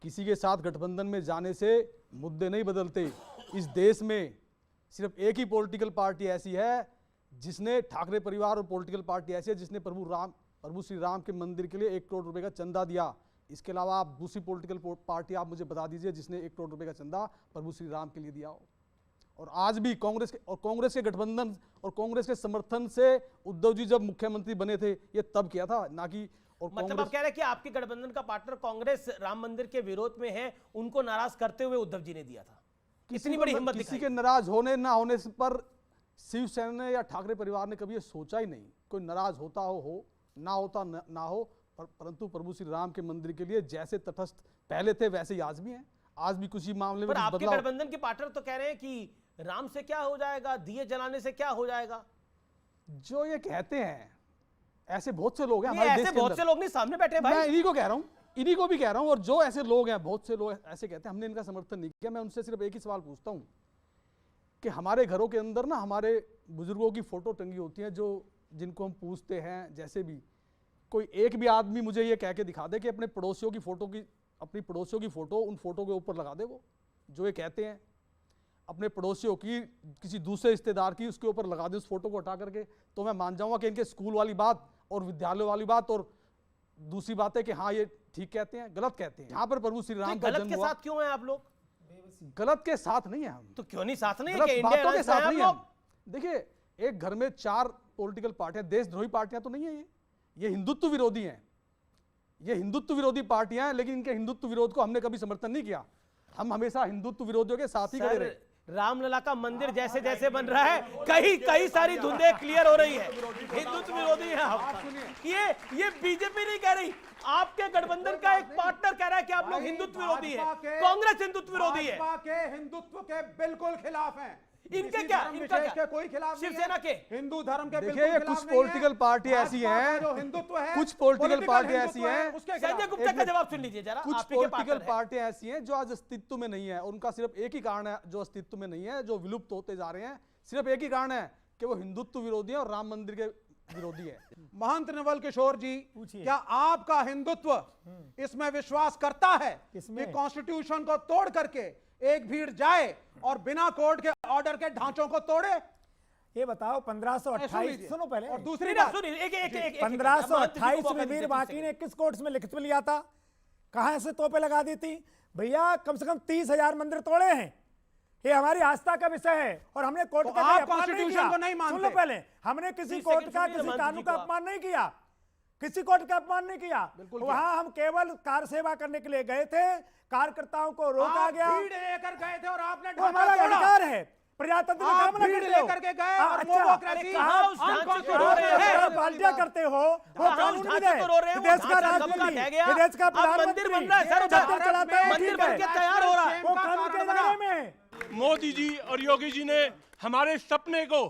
किसी के साथ गठबंधन में जाने से मुद्दे नहीं बदलते। इस देश में सिर्फ एक ही पॉलिटिकल पार्टी ऐसी है जिसने, ठाकरे परिवार और पॉलिटिकल पार्टी ऐसी है जिसने प्रभु श्री राम के मंदिर के लिए 1 करोड़ रुपए का चंदा दिया। इसके अलावा आप दूसरी पॉलिटिकल पार्टी आप मुझे बता दीजिए जिसने 1 करोड़ रुपए का चंदा प्रभु श्री राम के लिए दिया हो। और आज भी कांग्रेस के गठबंधन और कांग्रेस के समर्थन से उद्धव जी जब मुख्यमंत्री बने थे, ये तब किया था, ना कि। और मतलब आप कह रहे हैं कि आपके गठबंधन का पार्टनर कांग्रेस राम मंदिर के विरोध में है, उनको नाराज करते हुए उद्धव जी ने दिया था। कितनी बड़ी हिम्मत किसी दिखाई। के नाराज होने ना होने पर शिवसेना या ठाकरे परिवार ने कभी ये सोचा ही नहीं। कोई नाराज होता हो ना होता ना हो, परंतु प्रभु श्री राम के मंदिर के लिए जैसे तटस्थ पहले थे वैसे ही आज भी हैं। आज भी कुछ ही मामले में पर आपके बदलाव। गठबंधन के पार्टनर तो कह रहे हैं कि राम से क्या हो जाएगा, दिए जलाने से क्या हो जाएगा। जो ये कहते हैं ऐसे बहुत से लोग हैं ये हमारे देश ऐसे के बहुत अंदर। से लोग नहीं सामने बैठे भाई। मैं इन्हीं को कह रहा हूँ, इन्हीं को भी कह रहा हूँ, और जो ऐसे लोग हैं, बहुत से लोग ऐसे कहते हैं हमने इनका समर्थन नहीं किया। मैं उनसे सिर्फ एक ही सवाल पूछता हूँ कि हमारे घरों के अंदर ना हमारे बुजुर्गों की फोटो टंगी होती है, जो जिनको हम पूछते हैं, जैसे भी कोई एक भी आदमी मुझे ये कह के दिखा दे कि अपने पड़ोसियों की फोटो की, अपनी पड़ोसियों की फोटो उन फोटो के ऊपर लगा दे, वो जो ये कहते हैं अपने पड़ोसियों की, किसी दूसरे रिश्तेदार की उसके ऊपर लगा दे उस फोटो को हटा करके, तो मैं मान जाऊंगा कि इनके स्कूल वाली बात और विद्यालय वाली बात और दूसरी बात है कि हाँ ये ठीक कहते हैं, गलत कहते हैं। यहाँ पर प्रभु श्री राम का गलत जन्म के हुआ। साथ क्यों हैं आप लोग? गलत के साथ नहीं है हम। तो क्यों नहीं साथ नहीं है गलत कि इंडिया बातों के अलायंस में साथ हैं नहीं आप है लोग? हम। देखिए, एक घर में 4 पॉलिटिकल पार्टियां, देशद्रोही पार्टियां तो नहीं है ये हिंदुत्व विरोधी हैं, ये हिंदुत्व विरोधी पार्टियां हैं, लेकिन इनके हिंदुत्व विरोध को हमने कभी समर्थन नहीं किया। हम हमेशा हिंदुत्व विरोधियों के साथ ही खड़े रहे। रामलला का मंदिर जैसे जैसे बन रहा है, कई सारी धुंधे क्लियर हो रही है। हिंदुत्व विरोधी है आप। ये बीजेपी नहीं कह रही, आपके गठबंधन का एक पार्टनर कह रहा है कि आप लोग हिंदुत्व विरोधी है, कांग्रेस हिंदुत्व विरोधी है। भाजपा के हिंदुत्व के बिल्कुल खिलाफ हैं। इनके किसी क्या? धर्म इनका विशेष क्या? के कोई खिलाफ नहीं शिवसेना है। के? हिंदू धर्म के देखिए, बिल्कुल ये खिलाफ कुछ नहीं है। पॉलिटिकल पार्टी ऐसी भाजपा का हैं, जो हिंदुत्व है, कुछ पॉलिटिकल political पार्टी हिंदुत्व ऐसी है, हैं, उसके संजय खिलाफ। गुप्ता का जवाब सुन लीजिए जरा। कुछ आप ही के पॉलिटिकल पार्टनर हैं। पार्टियां ऐसी हैं जो आज अस्तित्व में नहीं है। उनका सिर्फ एक ही कारण है जो अस्तित्व में नहीं है, जो विलुप्त होते जा रहे हैं। सिर्फ एक ही कारण है कि वो हिंदुत्व विरोधी है और राम मंदिर के विरोधी है। महंत नवल किशोर जी, क्या आपका हिंदुत्व इसमें विश्वास करता है कि कॉन्स्टिट्यूशन को तोड़ करके एक भीड़ जाए और बिना कोर्ट के ऑर्डर के ढांचों को तोड़े? ये बताओ 1528, सुनो पहले, और दूसरी नहीं, बात, सुनिए, एक 1528 में वीर बांकी ने किस कोर्ट में लिखित में लिया था? कहां से तोपे लगा दी थी? भैया कम से कम 30,000 मंदिर तोड़े हैं। ये हमारी आस्था का विषय है और हमने कोर्ट का आप अपमान नहीं कॉन्स्टिट्यूशन किया। को नहीं मानते। सुन लो पहले, हमने किसी कोर्ट का, किसी कानून का अपमान नहीं किया, किसी कोर्ट का अपमान नहीं किया। वहां हम केवल कार सेवा करने के लिए गए थे, कार्यकर्ताओं को रोका गया। भीड़ लेकर गए थे और आपने वो हमारा अधिकार है, प्रजातंत्र का काम भीड़ लेकर के गए और डेमोक्रेसी पार्टियां करते हो, वो कानून भी है, देश का राष्ट्रपति, देश का मंदिर बन रहा है सर, चलाता है, मंदिर बन के तैयार हो रहा है। वो कानून के दायरे में। मोदी जी और योगी जी ने हमारे सपने को,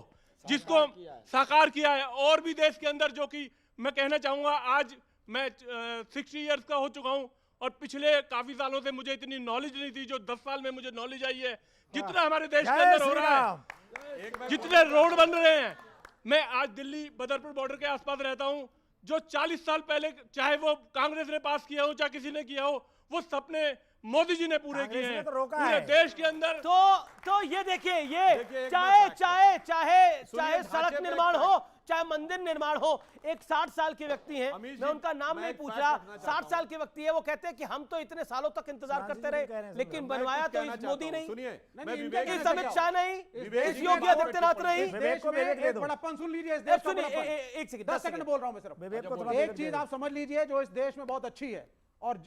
जिसको साकार किया है, और भी देश के अंदर, जो कि मैं कहना चाहूंगा, आज मैं 60 इयर्स का हो चुका हूं और पिछले काफी सालों से मुझे इतनी नॉलेज नहीं थी, जो 10 साल में मुझे नॉलेज आई है। जितना हमारे देश के अंदर हो रहा है, जितने रोड बन रहे हैं, मैं आज दिल्ली बदरपुर बॉर्डर के आसपास रहता हूं, जो 40 साल पहले चाहे वो कांग्रेस ने पास किया हो चाहे किसी ने किया हो, वो सपने मोदी जी ने पूरे किए हैं पूरे देश के अंदर। तो ये देखिए, ये चाहे सड़क निर्माण हो, चाहे मंदिर निर्माण हो, एक 60 साल के व्यक्ति हैं, मैं उनका नाम नहीं पूछ रहा, 60 साल के व्यक्ति है, वो कहते हैं कि हम तो इतने सालों तक इंतजार करते रहे, लेकिन बनवाया तो इस मोदी नहीं, इस अमित शाह नहीं, इस योगी आदित्यनाथ नहीं। बड़प्पन सुन लीजिए, इस देश का बड़प्पन। एक सेकंड, 10 सेकंड बोल रहा हूं मैं सिर्फ। एक चीज आप समझ लीजिए जो इस देश में बहुत अच्छी है, और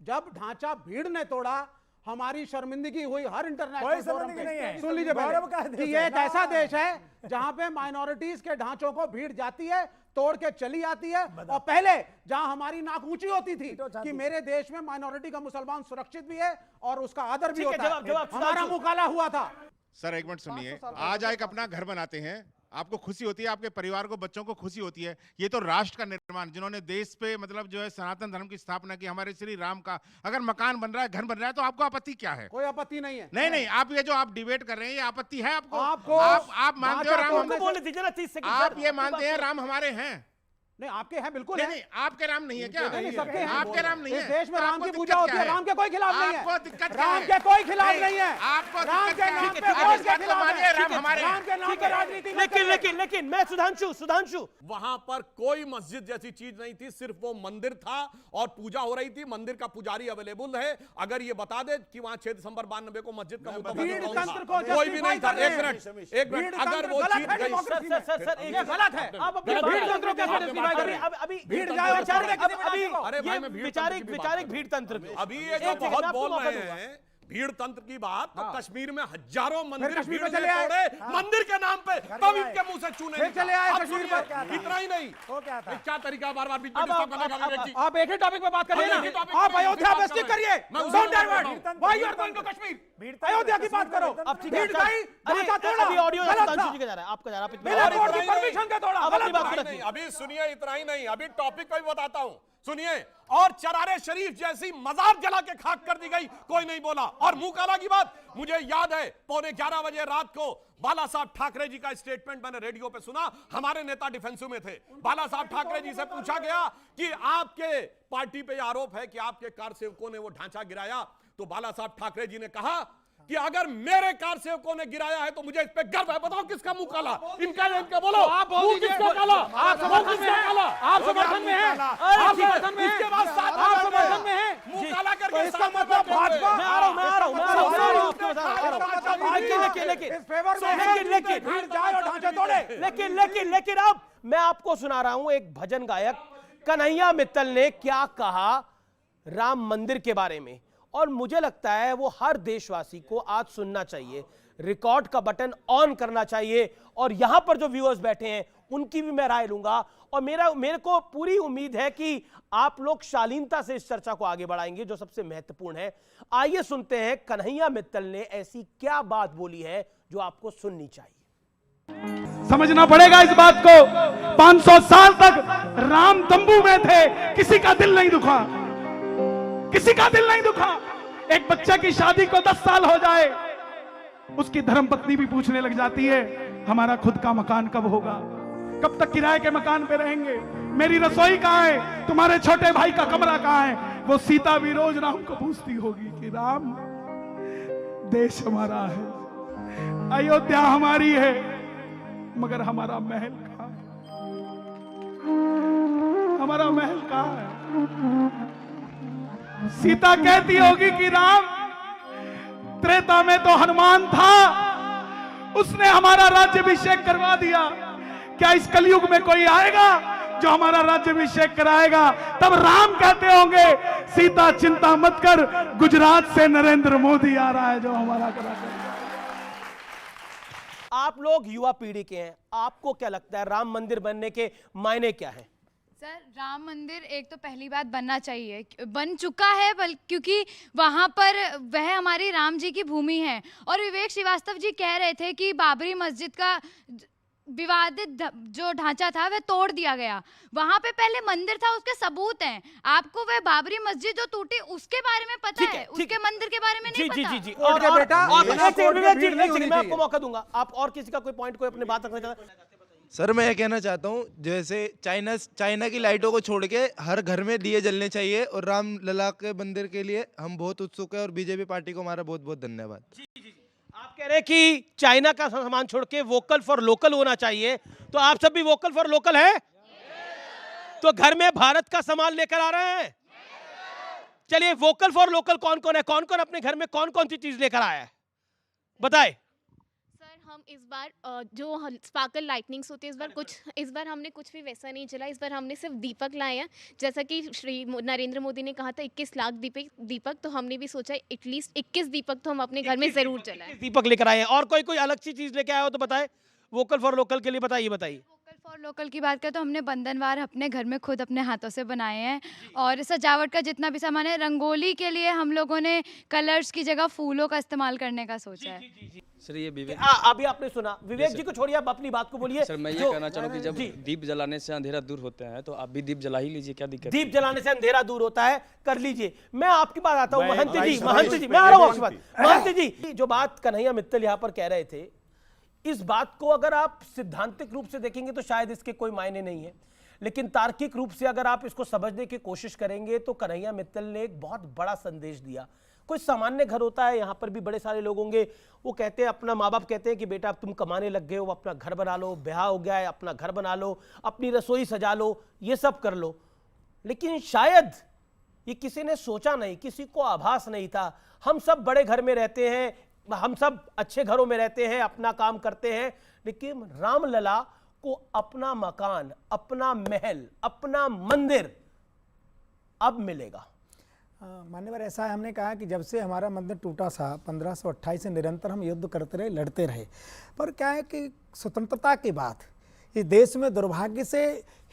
जब ढांचा भीड़ ने तोड़ा, हमारी शर्मिंदगी हुई हर इंटरनेशनल फोरम पे। सुन लीजिए पहले कि ये एक ऐसा देश है जहां पे माइनॉरिटीज के ढांचों को भीड़ जाती है, तोड़ के चली आती है, और पहले जहां हमारी नाक ऊंची होती थी कि मेरे देश में माइनॉरिटी का मुसलमान सुरक्षित भी है और उसका आदर भी होता है, हमारा मुंह काला हुआ था। सर एक मिनट सुनिए, आज एक अपना घर बनाते हैं, आपको खुशी होती है, आपके परिवार को, बच्चों को खुशी होती है। ये तो राष्ट्र का निर्माण, जिन्होंने देश पे मतलब जो है सनातन धर्म की स्थापना की, हमारे श्री राम का अगर मकान बन रहा है, घर बन रहा है, तो आपको आपत्ति क्या है? कोई आपत्ति नहीं है। नहीं, आप ये जो आप डिबेट कर रहे हैं, ये आपत्ति है आपको? आप मानते हो राम, आप ये मानते हैं राम हमारे हैं? नहीं, आपके हैं, बिल्कुल नहीं, आपके राम नहीं है क्या? नहीं, सबके हैं। आपके राम नहीं है। इस देश में राम की पूजा होती है, राम के कोई खिलाफ नहीं है। आपको दिक्कत राम के कोई खिलाफ नहीं है। आपको राम के नाम पे वोट के खिलाफ है। राम हमारे, राम के नाम पे राजनीति। लेकिन मैं सुधांशु, वहां पर कोई मस्जिद जैसी चीज नहीं थी, सिर्फ वो मंदिर था और पूजा हो रही थी। मंदिर का पुजारी अवेलेबल है। अगर ये बता दे कि वहां 6 दिसंबर 92 को मस्जिद का कोई भी नहीं था। एक मिनट, अगर वो चीज सर गलत है, आप अपने भीड़ तंत्र को कैसे जस्टिफाई कर रहे हैं? अभी वैचारिक भीड़ तंत्र, अभी ये जो बहुत बोल रहे हैं भीड़ तंत्र की बात, तो कश्मीर में हजारों मंदिर कश्मीर भीड़ में चले से आए। तोड़े, मंदिर के नाम पे तब इनके मुंह से चूने फिर चले आए अब कश्मीर सुनिए, पर। इतना ही नहीं, वो क्या था? क्या तरीका बार बार बीच में डिस्टर्ब करने का विवेक जी? आप एक ही टॉपिक पे बात करिए हम एक ही ना, टॉपिक आप पे अयोध्या बात पे कर स्टिक रहे हैं। करिए, मैं उसी डोंट को बोल रहा डाइवर्ट, हूं। Why you are going to Kashmir? भीड़ अयोध्या की बात करो, अब ठीक है, भीड़ गई, ढांचा तोड़ा, अभी ऑडियो गलत था। सुधांशु जी का जा रहा है, आपका जा रहा है, बिना आप कोर्ट की इतना ही परमिशन के तोड़ा, अब अपनी गलत बात था। को नहीं, रखिए। अभी सुनिए, इतना ही नहीं, अभी टॉपिक पे भी बताता हूं, सुनिए। और चरारे शरीफ जैसी मजार जला के खाक कर दी गई, कोई नहीं बोला। और मुंह काला की बात, मुझे याद है 11:15 बजे रात को बाला साहब ठाकरे जी का स्टेटमेंट मैंने रेडियो पे सुना। हमारे नेता डिफेंसिव में थे। बाला साहब ठाकरे जी से पूछा गया कि आपके पार्टी पे आरोप है कि आपके कारसेवकों ने वो ढांचा गिराया, तो बाला साहब ठाकरे जी ने कहा कि अगर मेरे कारसेवकों ने गिराया है तो मुझे इस पे गर्व है। बताओ किसका मुंह काला? इनका बोलो, आप बोल मुंह दीजिए, किसका काला? आप समर्थन में हैं, आप समर्थन में हैं, आप समर्थन में हैं, इसके बाद आप समर्थन में हैं। मुंह काला तो करके इसका साथ में मतलब बैठे हुए। भाजपा, मैं आ रहा हूं, मैं आ रहा हूं, मैं आ रहा हूं, मैं आ रहा हूं, आपके बता रहा हूं। लेकिन इस फेवर में है, लेकिन भीड़ जाए और ढांचे तोड़े। लेकिन अब मैं आपको सुना रहा हूं एक भजन गायक कन्हैया मित्तल ने क्या कहा राम मंदिर के बारे में, और मुझे लगता है वो हर देशवासी को आज सुनना चाहिए, रिकॉर्ड का बटन ऑन करना चाहिए, और यहां पर जो व्यूअर्स बैठे हैं उनकी भी मैं राय लूंगा। और मेरे को पूरी उम्मीद है कि आप लोग शालीनता से इस चर्चा को आगे बढ़ाएंगे, जो सबसे महत्वपूर्ण है। आइए सुनते हैं कन्हैया मित्तल ने ऐसी क्या बात बोली है जो आपको सुननी चाहिए। समझना पड़ेगा इस बात को, 500 साल तक राम तंबू में थे, किसी का दिल नहीं दुखा, किसी का दिल नहीं दुखा। एक बच्चा की शादी को 10 साल हो जाए, उसकी धर्मपत्नी भी पूछने लग जाती है हमारा खुद का मकान कब होगा, कब तक किराए के मकान पे रहेंगे, मेरी रसोई कहां है, तुम्हारे छोटे भाई का कमरा कहां है। वो सीता भी रोज राम को पूछती होगी कि राम, देश हमारा है, अयोध्या हमारी है, मगर हमारा महल कहां है, हमारा महल कहां है। सीता कहती होगी कि राम, त्रेता में तो हनुमान था, उसने हमारा राज्याभिषेक करवा दिया, क्या इस कलयुग में कोई आएगा जो हमारा राज्याभिषेक कराएगा? तब राम कहते होंगे सीता चिंता मत कर, गुजरात से नरेंद्र मोदी आ रहा है जो हमारा कराएगा। आप लोग युवा पीढ़ी के हैं, आपको क्या लगता है राम मंदिर बनने के मायने क्या है? सर, राम मंदिर एक तो पहली बात बनना चाहिए, बन चुका है, क्योंकि वहाँ पर वह हमारी राम जी की भूमि है। और विवेक श्रीवास्तव जी कह रहे थे कि बाबरी मस्जिद का विवादित जो ढांचा था वह तोड़ दिया गया, वहाँ पे पहले मंदिर था, उसके सबूत हैं। आपको वह बाबरी मस्जिद जो टूटी उसके बारे में पता है, उसके मंदिर के बारे में नहीं पता। जी। और मैं आपको मौका दूंगा, आप और किसी का कोई पॉइंट कोई अपनी बात रखना चाहते हैं? सर, मैं ये कहना चाहता हूँ जैसे चाइना की लाइटों को छोड़ के हर घर में दिए जलने चाहिए, और राम लला के मंदिर के लिए हम बहुत उत्सुक है, और बीजेपी पार्टी को हमारा बहुत बहुत धन्यवाद। आप कह रहे हैं कि चाइना का सामान छोड़ के वोकल फॉर लोकल होना चाहिए, तो आप सब भी वोकल फॉर लोकल है? तो घर में भारत का सामान लेकर आ रहे हैं? चलिए, वोकल फॉर लोकल कौन कौन है? कौन कौन अपने घर में कौन कौन सी चीज लेकर आया है, बताए। हम इस बार जो स्पार्कल लाइटनिंग्स होती है, इस बार हमने कुछ भी वैसा नहीं चला। इस बार हमने सिर्फ दीपक लाए हैं, जैसा कि श्री नरेंद्र मोदी ने कहा था 21 लाख दीपक, तो हमने भी सोचा एटलीस्ट 21 दीपक तो हम अपने घर में जरूर जलाएं। दीपक लेकर आए हैं। और कोई अलग सी चीज लेकर आया हो तो बताए, वोकल फॉर लोकल के लिए बताइए। वोकल फॉर लोकल की बात करें तो हमने बंधनवार अपने घर में खुद अपने हाथों से बनाए हैं, और सजावट का जितना भी सामान है, रंगोली के लिए हम लोगों ने कलर्स की जगह फूलों का इस्तेमाल करने का सोचा है। सर, ये विवेक, अभी आपने सुना, विवेक जी को छोड़िए, आप अपनी बात को बोलिए। सर, मैं ये कहना चाहूँ कि जब दीप जलाने से अंधेरा दूर होता है तो आप भी दीप जला ही लीजिए, क्या दिक्कत? दीप जलाने से अंधेरा दूर होता है, कर लीजिए। मैं आपकी बात आता हूँ महंत जी, मैं आ रहा हूँ आपकी बात। महंत जी, जो बात कन्हैया मित्तल यहाँ पर कह रहे थे, इस बात को अगर आप सिद्धांतिक रूप से देखेंगे तो शायद इसके कोई मायने नहीं है, लेकिन तार्किक रूप से अगर आप इसको समझने की कोशिश करेंगे तो कन्हैया मित्तल ने एक बहुत बड़ा संदेश दिया। कोई सामान्य घर होता है, यहाँ पर भी बड़े सारे लोग होंगे, वो कहते हैं, अपना माँ बाप कहते हैं कि बेटा अब तुम कमाने लग गए हो, अपना घर बना लो, ब्याह हो गया है, अपना घर बना लो, अपनी रसोई सजा लो, ये सब कर लो। लेकिन शायद ये किसी ने सोचा नहीं, किसी को आभास नहीं था। हम सब बड़े घर में रहते हैं, हम सब अच्छे घरों में रहते हैं, अपना काम करते हैं, लेकिन रामलला को अपना मकान, अपना महल, अपना मंदिर अब मिलेगा। मान्यवर ऐसा है, हमने कहा कि जब से हमारा मंदिर टूटा था 1528 से निरंतर हम युद्ध करते रहे, लड़ते रहे, पर क्या है कि स्वतंत्रता के बाद इस देश में दुर्भाग्य से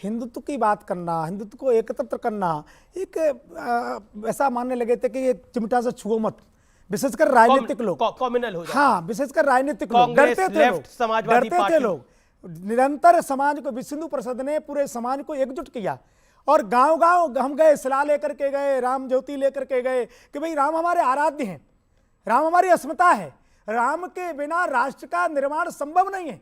हिंदुत्व की बात करना, हिंदुत्व को एकत्र करना एक ऐसा मानने लगे थे कि ये चिमटा से छुओ मत, विशेषकर राजनीतिक लोग कॉम्युनल हो जाए। हाँ, विशेषकर राजनीतिक लोग डरते थे, डरते थे लोग। निरंतर समाज को विश्व हिंदू परिषद ने पूरे समाज को एकजुट किया और गांव-गांव हम गए, सलाह लेकर के गए, राम ज्योति लेकर के गए कि भाई राम हमारे आराध्य हैं, राम हमारी अस्मिता है, राम के बिना राष्ट्र का निर्माण संभव नहीं है,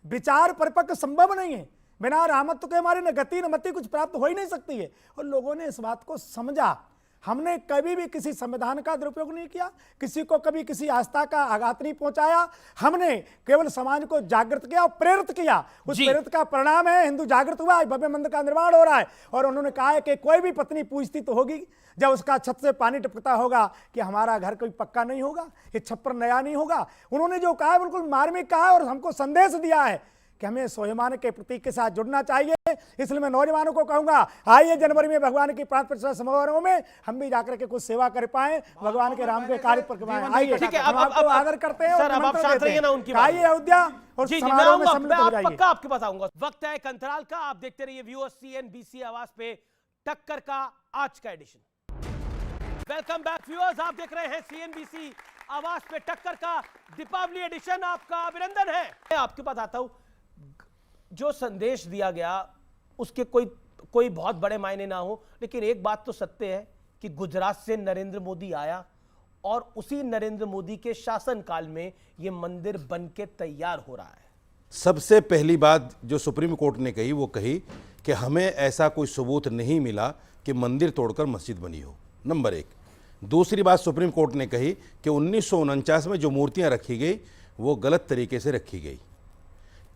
विचार परिपक्व संभव नहीं है, बिना रामत्व के हमारी न गति न मति कुछ प्राप्त हो ही नहीं सकती है। और लोगों ने इस बात को समझा। हमने कभी भी किसी संविधान का दुरुपयोग नहीं किया, किसी को कभी किसी आस्था का आघात नहीं पहुंचाया, हमने केवल समाज को जागृत किया और प्रेरित किया। उस प्रेरित का परिणाम है हिंदू जागृत हुआ, भव्य मंदिर का निर्माण हो रहा है। और उन्होंने कहा है कि कोई भी पत्नी पूछती तो होगी जब उसका छत से पानी टपकता होगा कि हमारा घर कोई पक्का नहीं होगा, ये छप्पर नया नहीं होगा। उन्होंने जो कहा है बिल्कुल मार्मिक कहा है और हमको संदेश दिया है कि हमें स्वाभिमान के प्रतीक के साथ जुड़ना चाहिए। इसलिए मैं नौजवानों को कहूंगा, आइए जनवरी में भगवान की प्राण प्रतिष्ठा समारोह में हम भी जाकर के कुछ सेवा कर पाए, भगवान के राम के कार्य पर आइए। ठीक है, अब आदर करते हैं, सर अब आप शांत रहिए ना उनकी बात। आइए अयोध्या और समारोह में सम्मिलित हो जाइए। पक्का आपके पास आऊंगा। वक्त है एक अंतराल का, आप देखते रहिए व्यूअर्स CNBC आवाज पे टक्कर का आज का एडिशन। वेलकम बैक व्यूअर्स, आप देख रहे हैं CNBC आवाज पे टक्कर का दीपावली एडिशन। आपका अभिनंदन है। मैं आपके पास आता हूं, जो संदेश दिया गया उसके कोई बहुत बड़े मायने ना हो, लेकिन एक बात तो सत्य है कि गुजरात से नरेंद्र मोदी आया और उसी नरेंद्र मोदी के शासनकाल में यह मंदिर बनके तैयार हो रहा है। सबसे पहली बात जो सुप्रीम कोर्ट ने कही वो कही कि हमें ऐसा कोई सबूत नहीं मिला कि मंदिर तोड़कर मस्जिद बनी हो, नंबर एक। दूसरी बात सुप्रीम कोर्ट ने कही कि 1949 में जो मूर्तियां रखी गई वो गलत तरीके से रखी गई।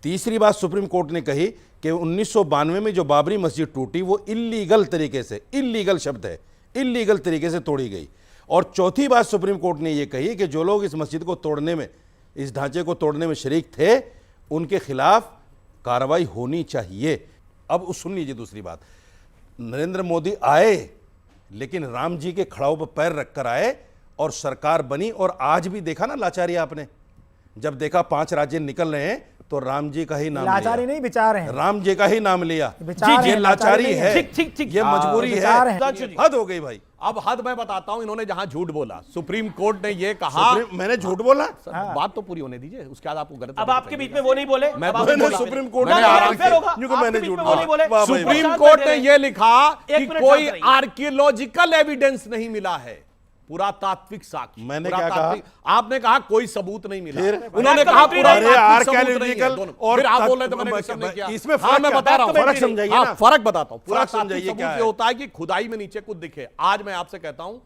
तीसरी बात सुप्रीम कोर्ट ने कही कि 1992 में जो बाबरी मस्जिद टूटी वो इल्लीगल तरीके से, इल्लीगल शब्द है, इल्लीगल तरीके से तोड़ी गई। और चौथी बात सुप्रीम कोर्ट ने यह कही कि जो लोग इस मस्जिद को तोड़ने में, इस ढांचे को तोड़ने में शरीक थे, उनके खिलाफ कार्रवाई होनी चाहिए। अब सुन लीजिए दूसरी बात, नरेंद्र मोदी आए लेकिन राम जी के खड़ाऊ पर पैर रखकर आए और सरकार बनी। और आज भी देखा ना लाचारी आपने, जब देखा 5 राज्य निकल रहे हैं तो राम जी का ही नाम लाचारी नहीं, विचार है, राम जी का ही नाम लिया। जी, ये लाचारी है, ये मजबूरी है, हद हो गई भाई। अब हद मैं बताता हूं, इन्होंने जहां झूठ बोला, सुप्रीम कोर्ट ने ये कहा, मैंने झूठ बोला, बात तो पूरी होने दीजिए, उसके बाद आपको गलत। अब आपके बीच में वो नहीं बोले, मैंने सुप्रीम कोर्ट मैंने झूठ बोला। सुप्रीम कोर्ट ने ये लिखा कि कोई आर्कियोलॉजिकल एविडेंस नहीं मिला है, पुरातात्विक साक्ष्य। मैंने क्या कहा? आपने कहा कोई सबूत नहीं मिला, उन्होंने कहा आर्कियोलॉजिकल। और आप बोल रहे थे मैंने एक्सेप्ट नहीं किया। इसमें मैं बता रहा हूं, फर्क समझाइए ना, फर्क बताता हूं। फर्क समझाइए क्या है। होता है कि खुदाई में नीचे कुछ दिखे। आज मैं आपसे कहता हूं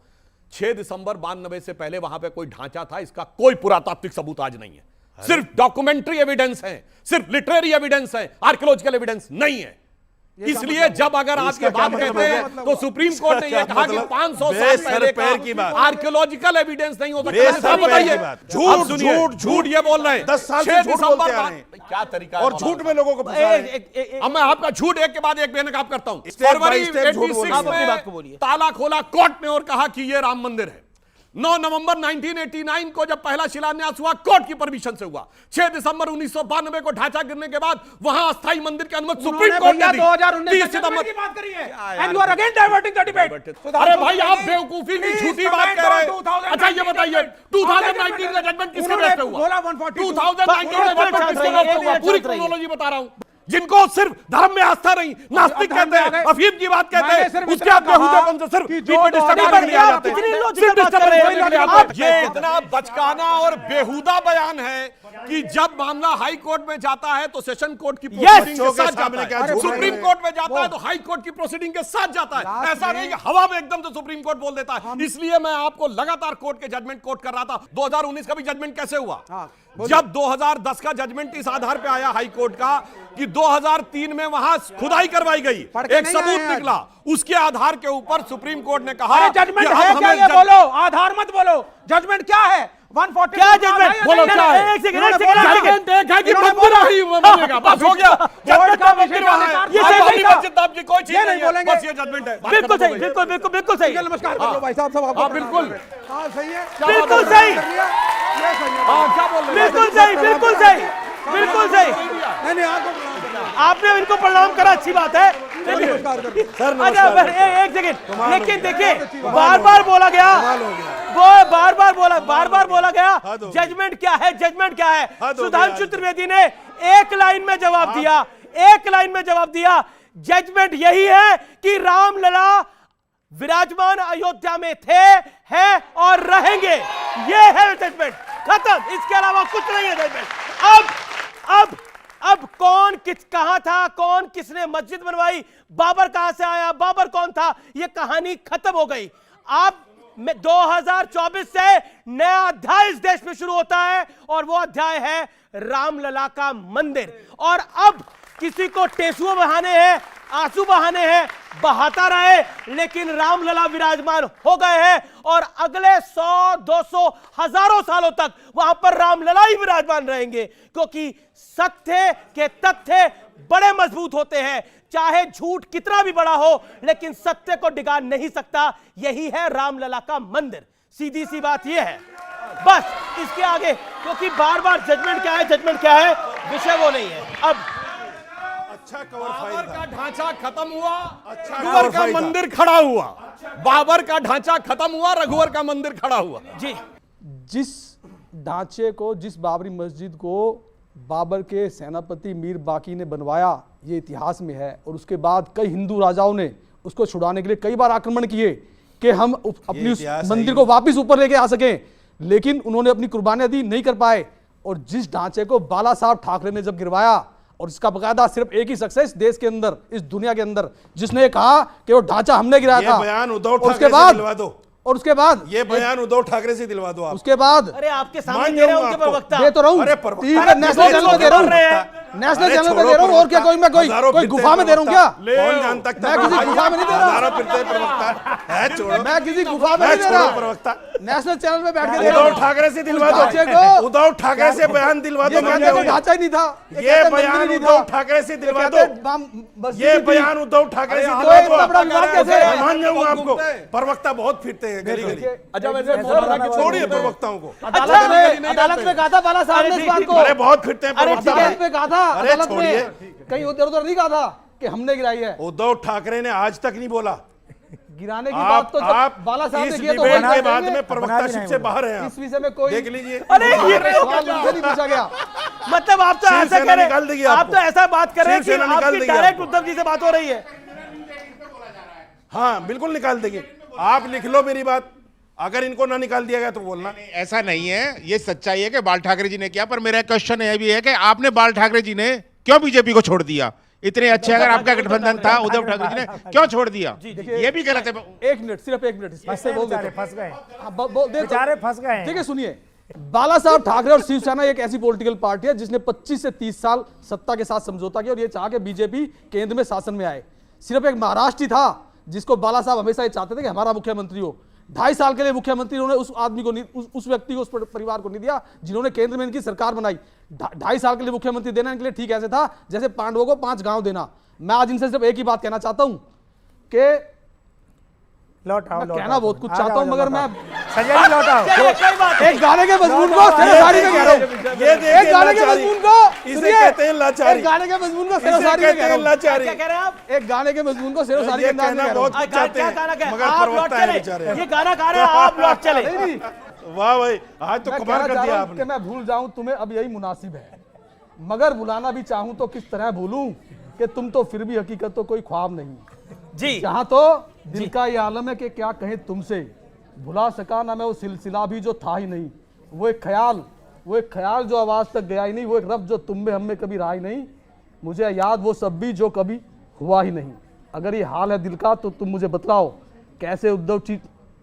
6 दिसंबर 92 से पहले वहां पे कोई ढांचा था, इसका कोई पुरातात्विक सबूत आज नहीं है। सिर्फ डॉक्यूमेंट्री एविडेंस है, सिर्फ लिटरेरी एविडेंस है, आर्कियोलॉजिकल एविडेंस नहीं है। इसलिए जब अगर आप ये बात कहते हैं तो सुप्रीम कोर्ट ने यह कहा कि 500 साल पहले की बात आर्कियोलॉजिकल एविडेंस नहीं हो सकता। बताइए, झूठ झूठ झूठ ये बोल रहे हैं। 10 साल से झूठ बोलते आ रहे हैं। क्या तरीका और झूठ में लोगों को फंसा रहे हैं। अब मैं आपका झूठ एक के बाद एक बेनकाब करता हूं। फरवरी 86 में ताला खोला कोर्ट ने और कहा कि ये राम मंदिर है। 9 नवंबर 1989 को जब पहला शिलान्यास हुआ, कोर्ट की परमिशन से हुआ। 6 दिसंबर 1992 को ढांचा गिरने के बाद वहां अस्थायी मंदिर की अनुमति सुप्रीम कोर्ट ने दी। 2019 की बात करी है, and you are again diverting the debate. अरे भाई, आप बेवकूफी की झूठी बात कर रहे हैं। अच्छा ये बताइए, 2019 का जजमेंट किसके बेस पे हुआ? 2019 का जजमेंट किसके बेस पे हुआ? पूरी क्रोनोलॉजी बता रहा हूं। जिनको सिर्फ धर्म में आस्था नहीं, नास्तिक कहते हैं, अफीम की बात कहते हैं, उसके आप बेहुदेपन से सिर्फ ये इतना बचकाना और बेहुदा बयान है कि जब मामला हाई कोर्ट में जाता है तो सेशन कोर्ट की प्रोसीडिंग के साथ जाता है, सुप्रीम कोर्ट में जाता है तो हाई कोर्ट की प्रोसीडिंग के साथ जाता है। ऐसा नहीं कि हवा में एकदम से सुप्रीम कोर्ट बोल देता है। इसलिए मैं आपको लगातार कोर्ट के जजमेंट कोट कर रहा था। 2019 का भी जजमेंट कैसे हुआ? जब 2010 का जजमेंट इस आधार पे आया हाई कोर्ट का कि 2003 में वहां खुदाई करवाई गई, एक सबूत निकला, उसके आधार के ऊपर सुप्रीम कोर्ट ने कहा जजमेंट है क्या? ये बोलो, आधार मत बोलो, जजमेंट क्या है? 140 क्या जजमेंट? बोलो क्या है? एक सेकंड, एक सेकंड, एक सेकंड। जजमेंट एक है कि मंदिर ही बनेगा, बस हो गया। जजमेंट का मंदिर वहां है, ये आप सही बाबरी कहा। मस्जिद आपकी कोई चीज ये नहीं नहीं बोलेंगे। है, बस ये जजमेंट है। बिल्कुल सही, बिल्कुल बिल्कुल बिल्कुल सही, नमस्कार कर लो भाई साहब, सब आपको हाँ, बिल्कुल। हाँ सही है, बिल्कुल सही, ये सही है। हाँ, क्या बोल रहे हैं? बिल्कुल सही, बिल्कुल सही, बिल्कुल सही। नहीं नहीं आपको प्रणाम करना है। आपने इनको प्रणाम करा, अच्छी बात है। नमस्कार कर लो। अच्छा एक सेकंड, लेकिन देखिए बार बार बोला गया, वो बार बार बोला गया जजमेंट क्या है, जजमेंट क्या है। सुधांशु त्रिवेदी ने एक लाइन में जवाब दिया, एक लाइन में जवाब दिया, जजमेंट यही है कि रामलला विराजमान अयोध्या में थे, हैं और रहेंगे। ये है जजमेंट, खत्म, इसके अलावा कुछ नहीं है जजमेंट। अब कौन कहां था, कौन किसने मस्जिद बनवाई, बाबर कहां से आया, बाबर कौन था, यह कहानी खत्म हो गई। अब 2024 से नया अध्याय इस देश में शुरू होता है और वो अध्याय है रामलला का मंदिर। और अब किसी को टेसुओं बहाने हैं, आंसू बहाने हैं, बहाता रहे, लेकिन रामलला विराजमान हो गए हैं और अगले 100, 200, हजारों सालों तक वहां पर रामलला ही विराजमान रहेंगे, क्योंकि सत्य के तथ्य बड़े मजबूत होते हैं। चाहे झूठ कितना भी बड़ा हो, लेकिन सत्य को डिगा नहीं सकता। यही है रामलला का मंदिर, सीधी सी बात यह है। बस इसके आगे, क्योंकि बार बार जजमेंट क्या है, जजमेंट क्या है, विषय वो नहीं है। अब बाबर का ढांचा खत्म हुआ, रघुवर का मंदिर खड़ा हुआ। बाबर का ढांचा खत्म हुआ, रघुवर का मंदिर खड़ा हुआ। जी, जिस ढांचे को, जिस बाबरी मस्जिद को बाबर के सेनापति मीर बाकी ने बनवाया, ये इतिहास में है। और उसके बाद कई हिंदू राजाओं ने उसको छुड़ाने के लिए कई बार आक्रमण किए कि हम अपनी उस मंदिर को वापस ऊपर लेके आ सकें, लेकिन उन्होंने अपनी कुर्बानियां दी, नहीं कर पाए। और जिस ढांचे को बाला साहब ठाकरे ने जब गिरवाया, और इसका बकायदा सिर्फ एक ही शख्स है इस देश के अंदर, इस दुनिया के अंदर, जिसने कहा कि वो ढांचा हमने गिराया था। बयान उद्धव ठाकरे उसके से बाद दिलवा दो। और उसके बाद ये बयान उद्धव ठाकरे से दिलवा दो आप। उसके बाद अरे आपके सामने दे रहे हैं उनके प्रवक्ता, दे तो रहा हूं, अरे नेशनल चैनल पे दे रहा हूं, नेशनल चैनल पे दे रहा हूं। और क्या कोई मैं कोई गुफा में दे रहा हूं क्या? कौन जान तक मैं किसी गुफा में नहीं दे रहा, मैं किसी गुफा में नहीं दे रहा, प्रवक्ता नेशनल चैनल पे बैठ के दे रहा हूं। उद्धव ठाकरे से दिलवा दो, उद्धव ठाकरे से बयान दिलवा दो। ढांचा ही नहीं था ये बयान उद्धव ठाकरे से दिलवा दो, ये बयान उद्धव ठाकरे से दिलवा दो। मान जाऊंगा आपको, प्रवक्ता बहुत फिरते हैं गली गली। अच्छा वैसे छोड़िए प्रवक्ताओं को। अदालत में कहा था बाला साहब ने इस बात को, अरे बहुत फिरते हैं अदालत में कहा था, अरे अदालत छोड़िए। में कहीं उधर उधर नहीं कहा था कि हमने गिराई है। उद्धव ठाकरे ने आज तक नहीं बोला। गिराने की बात तो जब बाला साहब ने किया तो डिबेट के बाद में प्रवक्ताशिप से बाहर है। इस विषय में कोई देख लीजिए। अरे ये सवाल मुझसे नहीं पूछा गया। मतलब आप तो ऐसा कह रहे निकाल देगी हैं, आप आपको। तो ऐसा बात कर रहे हैं कि शिवसेना निकाल आपकी देगी डायरेक्ट आपको। उद्धव जी से बात हो रही है। हाँ बिल्कुल निकाल देंगे, आप लिख लो मेरी बात। अगर इनको ना निकाल दिया गया तो बोलना। ऐसा नहीं है, ये सच्चाई है कि बाल ठाकरे जी ने किया, पर मेरा क्वेश्चन यह भी है कि आपने बाल ठाकरे जी ने क्यों बीजेपी को छोड़ दिया? इतने अच्छे अगर आपका गठबंधन था, उद्धव ठाकरे जी ने क्यों छोड़ दिया? ये भी गलत है। एक मिनट, सिर्फ एक मिनट, फंस गए, बेचारे बेचारे फंस गए। ठीक है, सुनिए, बाला साहब ठाकरे और शिवसेना एक ऐसी पॉलिटिकल पार्टी है जिसने 25 से 30 साल सत्ता के साथ समझौता किया और ये चाह के बीजेपी केंद्र में शासन में आए। सिर्फ एक महाराष्ट्र ही था जिसको बाला साहब हमेशा ये चाहते थे कि हमारा मुख्यमंत्री हो। 2.5 साल के लिए मुख्यमंत्री उन्होंने उस आदमी को नहीं, उस व्यक्ति को, उस परिवार को नहीं दिया जिन्होंने केंद्र में इनकी सरकार बनाई। 2.5 साल के लिए मुख्यमंत्री देना इनके लिए ठीक ऐसे था जैसे पांडवों को 5 गांव देना। मैं आज इनसे सिर्फ एक ही बात कहना चाहता हूं कि कहना बहुत कुछ चाहता हूं, मगर मैं संजय जी लौट आओ। एक गाने के मजमून को सेरोसारी में कह रहा हूं, एक गाने के मजमून को, इसे कहते हैं लाचारी। एक गाने के मजमून को सेरोसारी में कह रहा हूं। लाचारी। क्या कह रहे हैं आप? एक गाने के मजमून को सेरोसारी के अंदाज में कह रहा हूं। क्या गाना कह मगर आप लौट प्रवक्ता है चले, बेचारे। ये गाना गा रहे हैं, आप लौट चले। नहीं, वाह भाई, आज तो मैं कमाल कहना कर चाह दिया रहा हूं आपने। कि मैं भूल जाऊं तुम्हें अब यही मुनासिब है, मगर भुलाना भी चाहूं तो किस तरह भूलूं कि तुम तो फिर भी हकीकत तो कोई ख्वाब नहीं जी। यहाँ तो दिल का ये आलम है कि क्या कहें तुमसे, भुला सका ना मैं वो सिलसिला भी जो था ही नहीं, वो एक ख्याल जो आवाज तक गया ही नहीं, वो एक रब जो तुम में हम में कभी रहा ही नहीं, मुझे याद वो सब भी जो कभी हुआ ही नहीं। अगर ये हाल है दिल का तो तुम मुझे बतलाओ कैसे उद्धव जी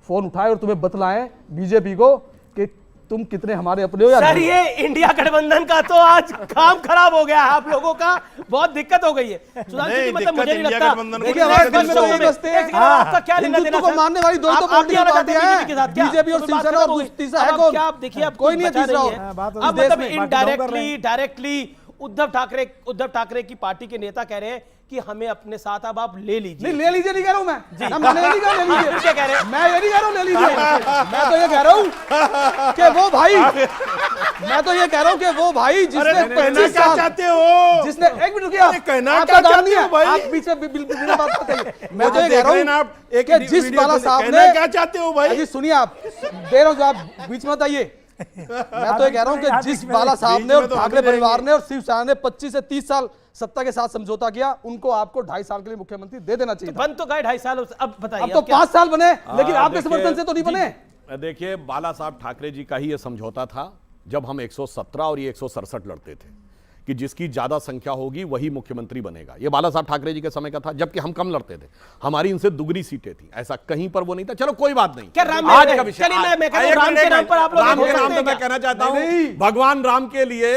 फोन उठाए और तुम्हें बतलाएं बीजेपी को कि तुम कितने हमारे अपने हो या सर नहीं। ये इंडिया गठबंधन का तो आज काम खराब हो गया है आप लोगों का, बहुत दिक्कत हो गई है सुधांशु जी। मतलब मुझे नहीं लगता देखिए हमारे दिल में तो ये बसते हैं, आपका क्या लेना देना हिंदुत्व को मानने वाली दो तो पॉलिटिकल पार्टियां हैं, बीजेपी और शिवसेना, और तीसरा है कौन? आप देखिए अब कोई नहीं है तीसरा। अब मतलब इनडायरेक्टली डायरेक्टली उद्धव ठाकरे की पार्टी के नेता कह रहे हैं कि हमें अपने साथ अब आप ले लीजिए। नहीं ले लीजिए नहीं कह रहा हूं मैं, ना मैंने नहीं कहा ले लीजिए। क्या कह रहे हैं? मैं ये नहीं कह रहा हूं ले लीजिए, मैं तो ये कह रहा हूं कि वो भाई, मैं तो ये कह रहा हूं कि वो भाई जिसने 25 साल चाहते हो, जिसने एक मिनट रुकिए, कहना क्या चाहते हो भाई, आप बीच में बिना बात बताइए। मैं तो ये कह रहा हूं कि जिस बाला साहब ने, क्या चाहते हो भाई, अजी सुनिए आप, दे रहा हूं जो आप बीच में बताइए। मैं तो ये कह रहा हूं कि जिस बाला साहब ने और ठाकरे परिवार ने और शिवसेना ने 25 से 30 साल सत्ता के साथ समझौता किया, उनको आपको 2.5 साल के लिए मुख्यमंत्री दे देना चाहिए। बन तो गए 2.5 साल, अब बताइए। अब तो 5 साल बने, लेकिन आपके समर्थन से तो नहीं बने। देखिए बाला साहब ठाकरे जी का ही ये समझौता था जब हम 117 और ये 167 लड़ते थे कि जिसकी ज्यादा संख्या होगी वही मुख्यमंत्री बनेगा। ये बाला साहब ठाकरे जी के समय का था, जबकि हम कम लड़ते थे, हमारी इनसे दुगनी सीटें थी, ऐसा कहीं पर वो नहीं था। चलो कोई बात नहीं, क्या राम आज का विषय, मैं राम के नाम पर आप लोग राम के नाम पे मैं कहना चाहता हूं, भगवान राम के लिए,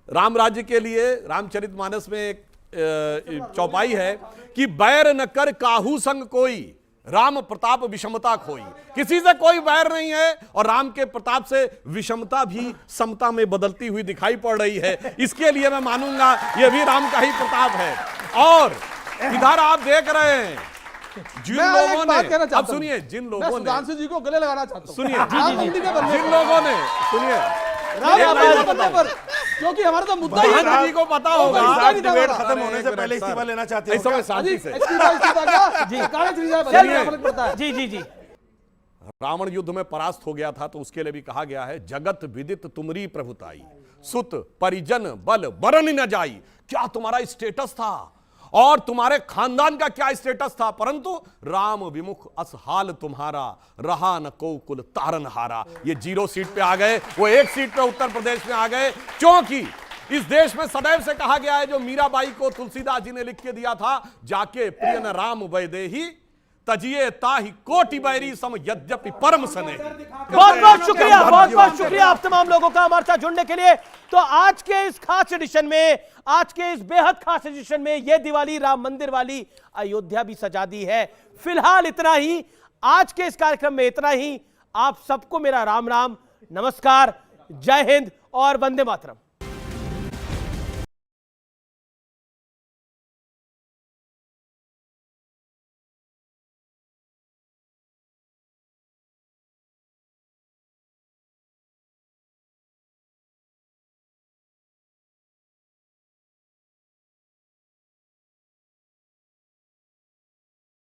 राम राज्य के लिए रामचरितमानस में एक चौपाई है कि बैर न कर काहू संग कोई, राम प्रताप विषमता खोई। किसी से कोई बैर नहीं है और राम के प्रताप से विषमता भी समता में बदलती हुई दिखाई पड़ रही है। इसके लिए मैं मानूंगा ये भी राम का ही प्रताप है। और इधर आप देख रहे हैं जिन लोगों ने, अब सुनिए, जिन लोगों ने सुधांशु जी को गले लगाना चाहता हूं, सुनिए जिन लोगों ने, सुनिए क्योंकि हमारा तो मुद्दा ही जी को पता होगा, डिबेट खत्म होने से पहले इस्तीफा लेना चाहते हो, शांति से जी जी जी। रावण युद्ध में परास्त हो गया था तो उसके लिए भी कहा गया है, जगत विदित तुमरी प्रभुताई, सुत परिजन बल बरन न जाई। क्या तुम्हारा स्टेटस था और तुम्हारे खानदान का क्या स्टेटस था, परंतु राम विमुख असहाल तुम्हारा, रहा न को कुल तारन हारा। ये 0 सीट पे आ गए, वो 1 सीट पे उत्तर प्रदेश में आ गए, क्योंकि इस देश में सदैव से कहा गया है, जो मीराबाई को तुलसीदास जी ने लिख के दिया था, जाके प्रिय न राम वैदेही तजिए ताहि कोटि बैरी सम यद्यपि परम सने। बहुत बहुत शुक्रिया, बहुत बहुत शुक्रिया आप तमाम लोगों का हमारे साथ जुड़ने के लिए। तो आज के इस खास एडिशन में, आज के इस बेहद खास एडिशन में ये दिवाली राम मंदिर वाली अयोध्या भी सजा दी है। फिलहाल इतना ही, आज के इस कार्यक्रम में इतना ही। आप सबको मेरा राम राम, नमस्कार, जय हिंद और वंदे मातरम।